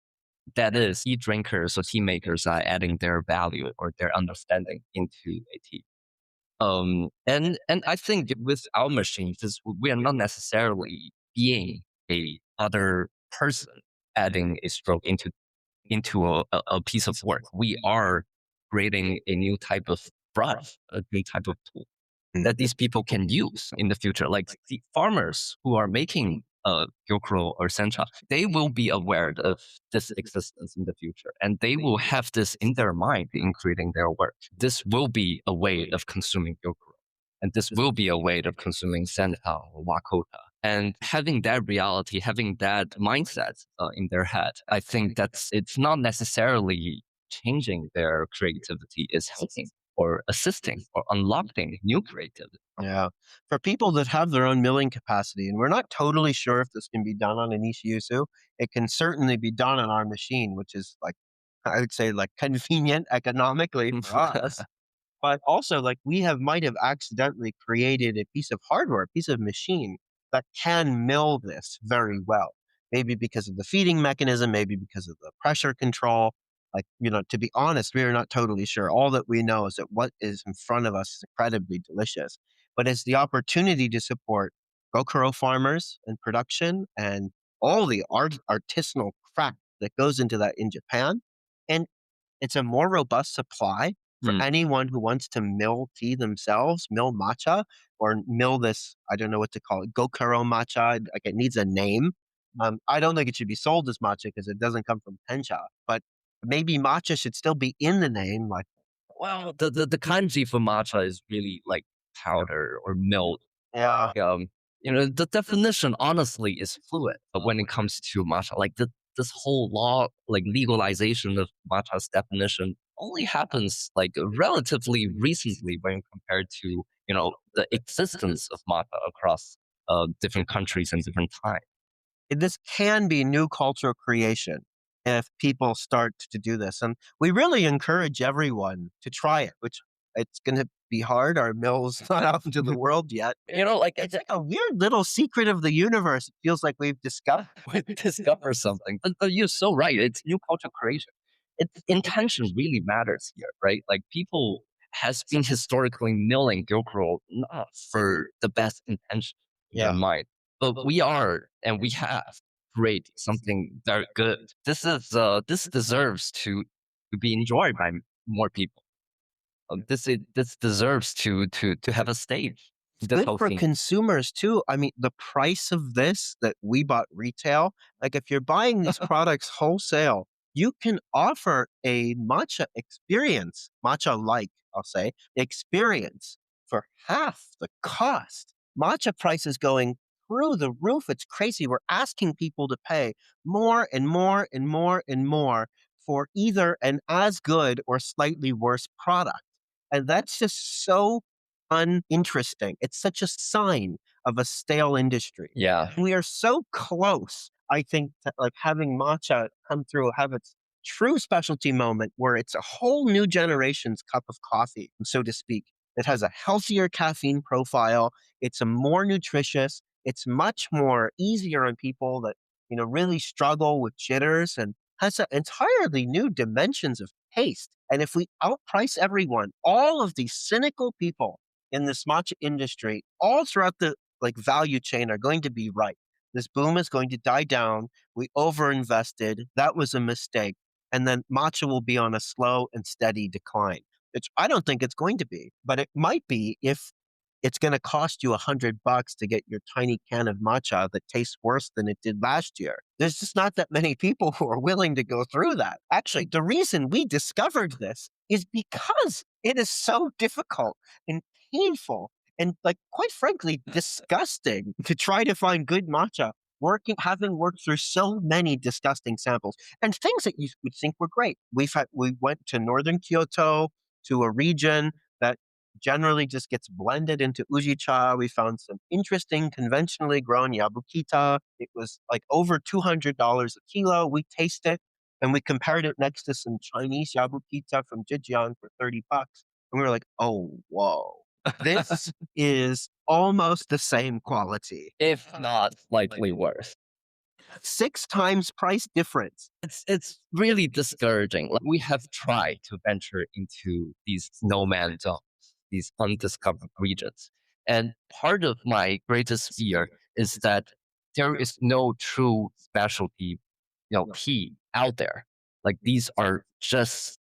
That is, tea drinkers or tea makers are adding their value or their understanding into a tea. And I think with our machines, we are not necessarily being a other person adding a stroke into a piece of work. We are creating a new type of brush, a new type of tool that these people can use in the future. Like the farmers who are making gyokuro or sencha, they will be aware of this existence in the future, and they will have this in their mind in creating their work. This will be a way of consuming gyokuro, and this will be a way of consuming sencha or wakota. And having that reality, having that mindset in their head, I think it's not necessarily changing their creativity, it's helping or assisting or unlocking new creativity. Yeah. For people that have their own milling capacity, and we're not totally sure if this can be done on a niche yuzu, it can certainly be done on our machine, which is like, I would say like convenient economically for us. But also like might have accidentally created a piece of hardware, a piece of machine that can mill this very well. Maybe because of the feeding mechanism, maybe because of the pressure control. Like, to be honest, we are not totally sure. All that we know is that what is in front of us is incredibly delicious. But it's the opportunity to support gyokuro farmers and production and all the artisanal craft that goes into that in Japan. And it's a more robust supply for anyone who wants to mill tea themselves, mill matcha, or mill this, I don't know what to call it, gyokuro matcha. Like it needs a name. I don't think it should be sold as matcha because it doesn't come from tencha. But maybe matcha should still be in the name. Like, well, the kanji for matcha is really like powder or milk. yeah, The definition honestly is fluid. But when it comes to matcha, like this whole law, like legalization of matcha's definition only happens like relatively recently when compared to, the existence of matcha across different countries and different times. this can be new cultural creation if people start to do this. And we really encourage everyone to try it, which it's going to be hard. Our mill's not out into the world yet. It's like a weird little secret of the universe. It feels like we've discovered. Discover something. But you're so right. It's new culture creation. Its intention really matters here, right? Like people has been historically milling gyokuro not for the best intention in mind, but we are and we have created something very good. This deserves to be enjoyed by more people. This deserves to have a stage. Good for consumers too. I mean, the price of this that we bought retail, like if you're buying these products wholesale, you can offer a matcha experience, matcha like, I'll say, experience for half the cost. Matcha prices going through the roof. It's crazy. We're asking people to pay more and more and more and more for either an as good or slightly worse product. And that's just so uninteresting. It's such a sign of a stale industry. Yeah. We are so close, I think, to like having matcha come through, have its true specialty moment where it's a whole new generation's cup of coffee, so to speak. It has a healthier caffeine profile. It's a more nutritious. It's much more easier on people that, really struggle with jitters and has entirely new dimensions of taste. And if we outprice everyone, all of these cynical people in this matcha industry, all throughout the value chain are going to be right. This boom is going to die down. We overinvested. That was a mistake. And then matcha will be on a slow and steady decline, which I don't think it's going to be, but it might be if it's going to cost you $100 to get your tiny can of matcha that tastes worse than it did last year. There's just not that many people who are willing to go through that. Actually, the reason we discovered this is because it is so difficult and painful and, like, quite frankly, disgusting to try to find good matcha, having worked through so many disgusting samples and things that you would think were great. We went to northern Kyoto, to a region that generally just gets blended into ujicha. We found some interesting conventionally grown yabukita. It was like over $200 a kilo. We tasted it and we compared it next to some Chinese yabukita from Zhejiang for $30. And we were like, oh, whoa. This is almost the same quality, if not slightly worse. 6 times price difference. It's really discouraging. Like, we have tried to venture into these no man zones, these undiscovered regions. And part of my greatest fear is that there is no true specialty, tea out there. Like, these are just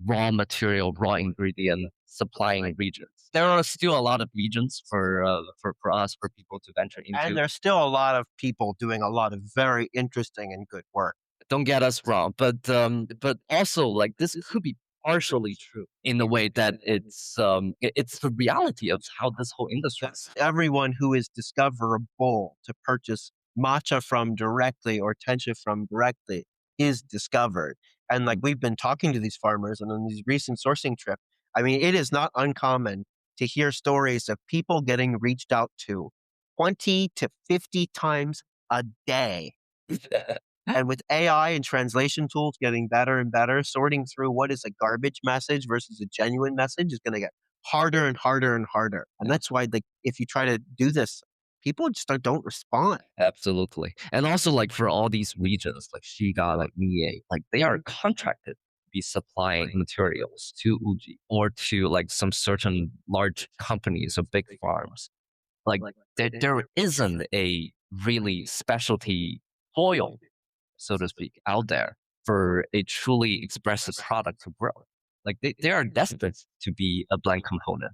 raw material, raw ingredient supplying regions. There are still a lot of regions for us, for people to venture into. And there's still a lot of people doing a lot of very interesting and good work. Don't get us wrong, but also, like, this could be partially true in the way that it's the reality of how this whole industry is. Everyone who is discoverable to purchase matcha from directly or tencha from directly is discovered. And, like, we've been talking to these farmers, and on these recent sourcing trips, I mean, it is not uncommon to hear stories of people getting reached out to 20 to 50 times a day. And with AI and translation tools getting better and better, sorting through what is a garbage message versus a genuine message is going to get harder and harder and harder. And that's why, like, if you try to do this, people just don't respond. Absolutely. And also, like, for all these regions, like Shiga, like Mie, like, they are contracted to be supplying materials to Uji or to, like, some certain large companies or big farms. Like, there isn't a really specialty oil, so to speak, out there for a truly expressive product to grow. Like, they are desperate to be a blank component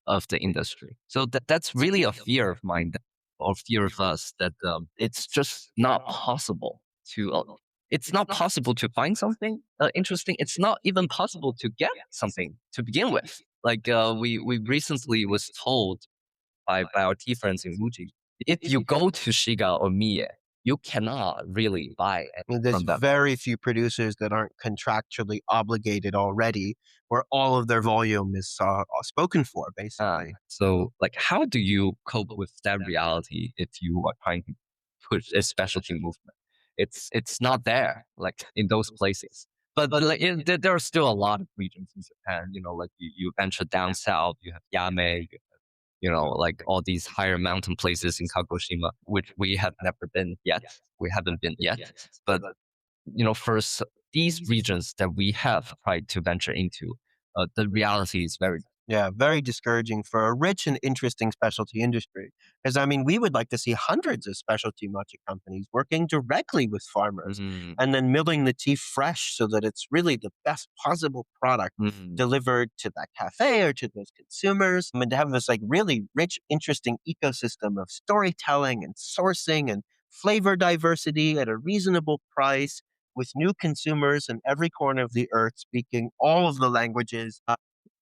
of the industry. So that's really a fear of mine, or fear of us, that it's just not possible to. It's not possible to find something interesting. It's not even possible to get something to begin with. Like, we recently was told by our tea friends in Fuji, if you go to Shiga or Mie, you cannot really buy it There's from them. very few producers that aren't contractually obligated already, where all of their volume is spoken for, basically. So, like, how do you cope with that reality if you are trying to push a specialty movement? It's not there, like, in those places. But like, there are still a lot of regions in Japan. Like, you venture down south, you have Yame, like all these higher mountain places in Kagoshima, which we have never been yet. We haven't been yet. But, for these regions that we have tried to venture into, the reality is very. Yeah, very discouraging for a rich and interesting specialty industry. Because, I mean, we would like to see hundreds of specialty matcha companies working directly with farmers and then milling the tea fresh so that it's really the best possible product delivered to that cafe or to those consumers. I mean, to have this, like, really rich, interesting ecosystem of storytelling and sourcing and flavor diversity at a reasonable price with new consumers in every corner of the earth speaking all of the languages.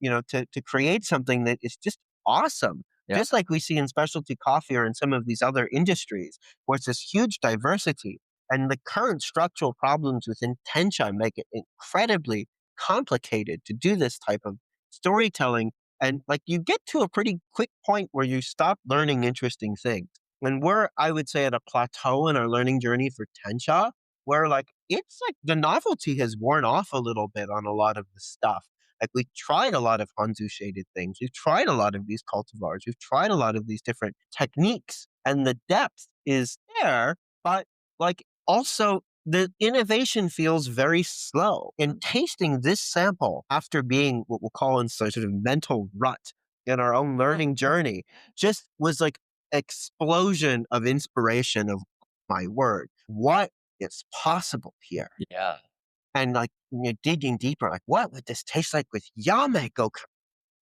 To create something that is just awesome. Yeah. Just like we see in specialty coffee or in some of these other industries, where it's this huge diversity. And the current structural problems within tencha make it incredibly complicated to do this type of storytelling. And, like, you get to a pretty quick point where you stop learning interesting things. And we're, I would say, at a plateau in our learning journey for tencha, where, like, it's like the novelty has worn off a little bit on a lot of the stuff. Like, we've tried a lot of Hanzu shaded things. We've tried a lot of these cultivars. We've tried a lot of these different techniques. And the depth is there, but, like, also the innovation feels very slow. In tasting this sample after being what we'll call in sort of mental rut in our own learning journey, just was like explosion of inspiration of, my word, what is possible here? Yeah. And, like, digging deeper, like, what would this taste like with Yame Goku?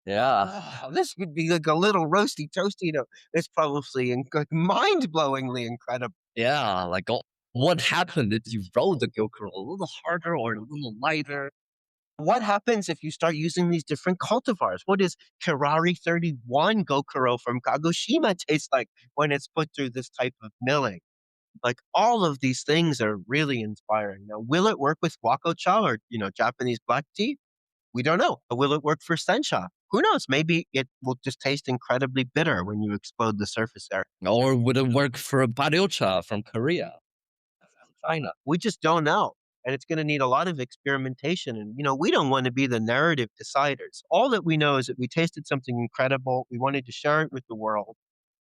Yeah. Oh, this would be like a little roasty toasty. It's probably like mind-blowingly incredible. Yeah. Like, what happened if you roll the gyokuro a little harder or a little lighter? What happens if you start using these different cultivars? What does Kirari 31 Gokuro from Kagoshima taste like when it's put through this type of milling? Like all of these things are really inspiring. Now, will it work with Wakocha or, Japanese black tea? We don't know. Will it work for sencha? Who knows? Maybe it will just taste incredibly bitter when you explode the surface area. Or would it work for Baryocha from Korea, from China? We just don't know. And it's going to need a lot of experimentation. And, we don't want to be the narrative deciders. All that we know is that we tasted something incredible. We wanted to share it with the world.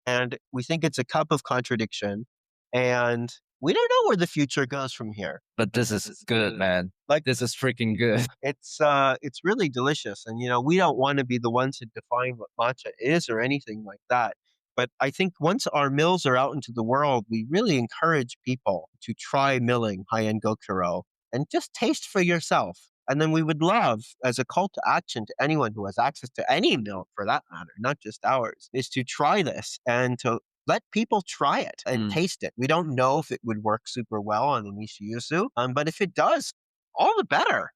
And we think it's a cup of contradiction. And we don't know where the future goes from here. But this is good, man. Like, this is freaking good. It's really delicious. And, we don't want to be the ones to define what matcha is or anything like that. But I think once our mills are out into the world, we really encourage people to try milling high-end gokuro and just taste for yourself. And then we would love, as a call to action to anyone who has access to any mill for that matter, not just ours, is to try this and to let people try it and taste it. We don't know if it would work super well on the Nishiyusu, but if it does, all the better.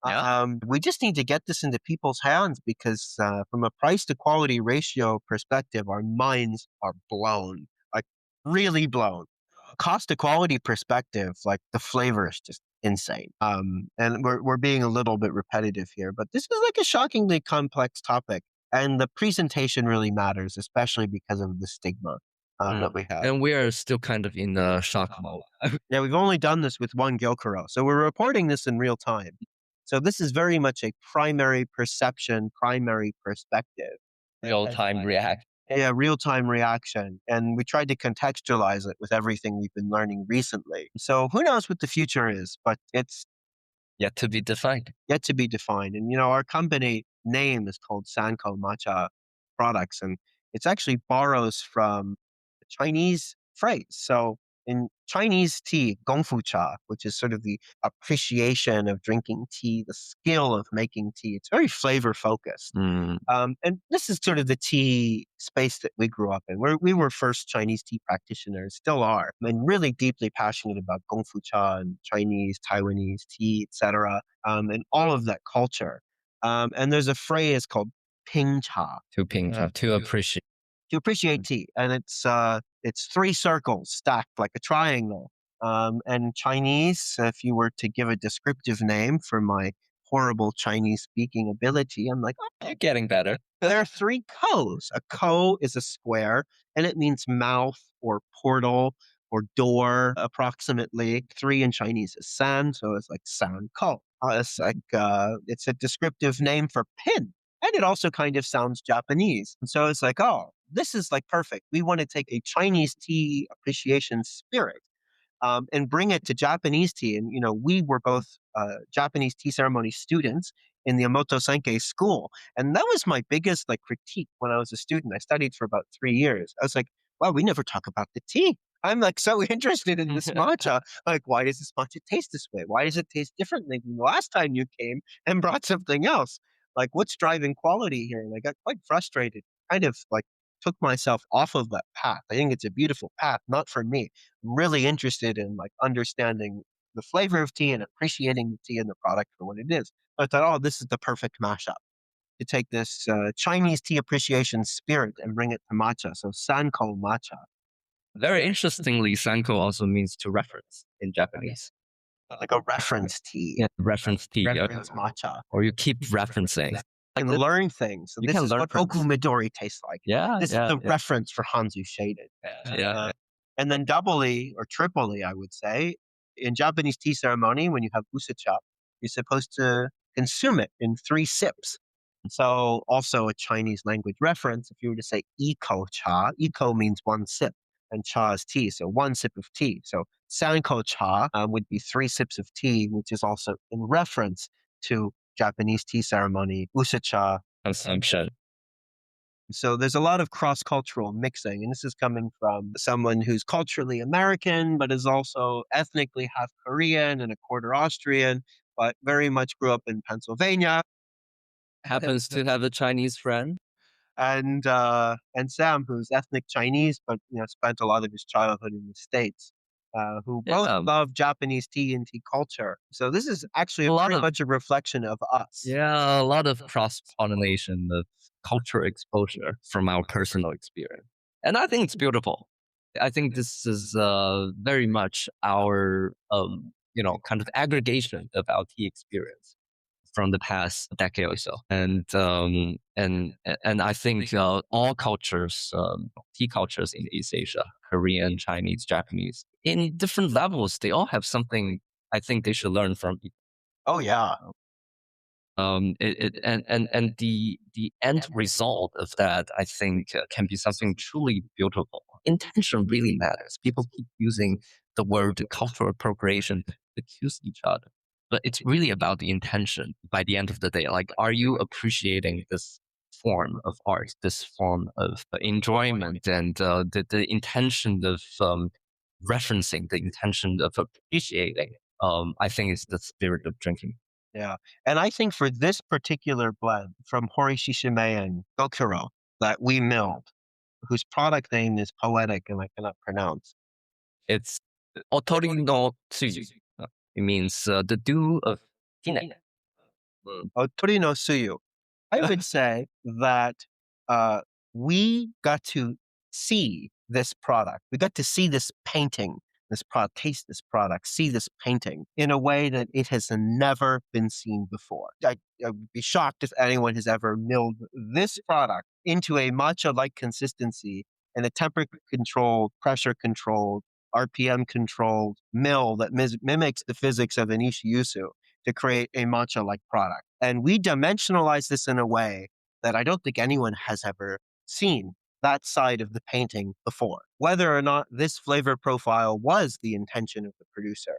Yeah. We just need to get this into people's hands because from a price to quality ratio perspective, our minds are blown, like really blown. Cost to quality perspective, like the flavor is just insane. And we're being a little bit repetitive here, but this is like a shockingly complex topic. And the presentation really matters, especially because of the stigma that we have. And we are still kind of in the shock mode. Yeah, we've only done this with one gyokuro. So we're reporting this in real time. So this is very much a primary perception, primary perspective. Real-time react. Yeah, real-time reaction. And we tried to contextualize it with everything we've been learning recently. So who knows what the future is, but it's yet to be defined. Yet to be defined. And, our company name is called Sanko Matcha Products, and it's actually borrows from a Chinese phrase. So in Chinese tea, gongfu cha, which is sort of the appreciation of drinking tea, the skill of making tea, it's very flavor focused. And this is sort of the tea space that we grew up in. We were first Chinese tea practitioners, still are, and really deeply passionate about gongfu cha and Chinese, Taiwanese tea, etc., and all of that culture. And there's a phrase called ping cha. To ping cha, to appreciate. To appreciate tea. And it's three circles stacked like a triangle. And Chinese, if you were to give a descriptive name for my horrible Chinese speaking ability, I'm like, oh, you're getting better. There are three ko's. A ko is a square, and it means mouth or portal or door, approximately. 3 in Chinese is san, so it's like san ko. It's like it's a descriptive name for pin. And it also kind of sounds Japanese. And so it's like, oh, this is like perfect. We want to take a Chinese tea appreciation spirit and bring it to Japanese tea. And, we were both Japanese tea ceremony students in the Amoto Senke school. And that was my biggest critique when I was a student. I studied for about 3 years. I was like, wow, we never talk about the tea. I'm so interested in this matcha. Why does this matcha taste this way? Why does it taste differently than the last time you came and brought something else? What's driving quality here? And I got quite frustrated, kind of took myself off of that path. I think it's a beautiful path, not for me. I'm really interested in understanding the flavor of tea and appreciating the tea and the product for what it is. I thought, oh, this is the perfect mashup to take this Chinese tea appreciation spirit and bring it to matcha. So Sanko matcha. Very interestingly, Sanko also means to reference in Japanese. Like a reference tea. Yeah, reference tea. Reference matcha. Or you keep referencing. And learn things. So this is what Okumidori tastes like. Yeah. This is the reference for Hanzu shaded. Yeah. And then doubly or triply, I would say, in Japanese tea ceremony, when you have usacha, you're supposed to consume it in 3 sips. So also a Chinese language reference, if you were to say iko cha, iko means 1 sip, and cha is tea, so 1 sip of tea. So sanko cha would be 3 sips of tea, which is also in reference to Japanese tea ceremony, usacha consumption. So there's a lot of cross-cultural mixing, and this is coming from someone who's culturally American, but is also ethnically half Korean and a quarter Austrian, but very much grew up in Pennsylvania. Happens to have a Chinese friend. and Sam, who's ethnic Chinese, but spent a lot of his childhood in the States, who both Yeah, love Japanese tea and tea culture. So this is actually a lot very of much a reflection of us. yeah, a lot of cross pollination of cultural exposure from our personal experience, and I think it's beautiful. I think this is very much our kind of aggregation of our tea experience from the past decade or so, and I think all cultures, tea cultures in East Asia, Korean, Chinese, Japanese, in different levels, they all have something I think they should learn from. Oh yeah, And the end result of that, I think, can be something truly beautiful. Intention really matters. People keep using the word cultural appropriation to accuse each other, but it's really about the intention. By the end of the day, like, are you appreciating this form of art, this form of enjoyment, and the intention of referencing, the intention of appreciating? I think is the spirit of drinking. yeah. And I think for this particular blend from Horishishime and Gyokuro that we milled, whose product name is poetic and I cannot pronounce. It's Otori no Tsuyu. It means the dew of Hine. Mm. Tori no Suyu. I would say that uh, we got to see this product. We got to see this painting, this product, taste this product, see this painting in a way that it has never been seen before. I would be shocked if anyone has ever milled this product into a matcha-like consistency and a temperature controlled, pressure controlled, RPM controlled mill that mimics the physics of an Ishiyusu to create a matcha-like product. And we dimensionalize this in a way that I don't think anyone has ever seen that side of the painting before. Whether or not this flavor profile was the intention of the producer,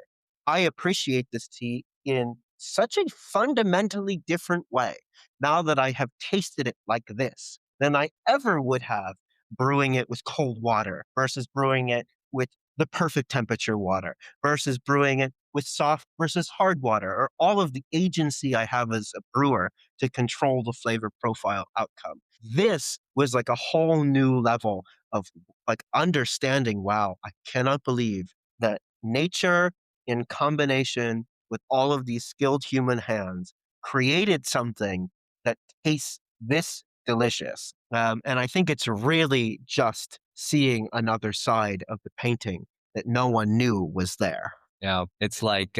I appreciate this tea in such a fundamentally different way now that I have tasted it like this than I ever would have brewing it with cold water versus brewing it with the perfect temperature water versus brewing it with soft versus hard water, or all of the agency I have as a brewer to control the flavor profile outcome. This was like a whole new level of like understanding, wow, I cannot believe that nature in combination with all of these skilled human hands created something that tastes this delicious. And I think it's really just seeing another side of the painting that no one knew was there. Yeah, it's like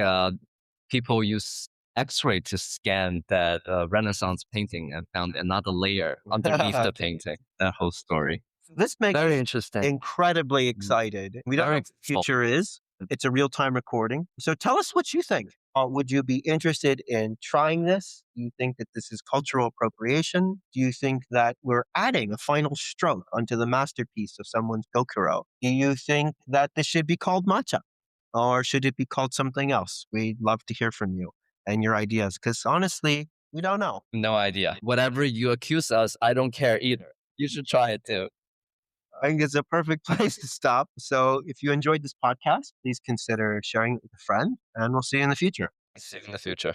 people use X-ray to scan that Renaissance painting and found another layer underneath the painting. That whole story. This makes Very me interesting. incredibly excited. We don't know Very what the future is. It's a real-time recording. So tell us what you think. Would you be interested in trying this? Do you think that this is cultural appropriation? Do you think that we're adding a final stroke onto the masterpiece of someone's gyokuro? Do you think that this should be called matcha? Or should it be called something else? We'd love to hear from you and your ideas, because honestly, we don't know. No idea. Whatever you accuse us, I don't care either. You should try it too. I think it's a perfect place to stop. So if you enjoyed this podcast, please consider sharing it with a friend, and we'll see you in the future. See you in the future.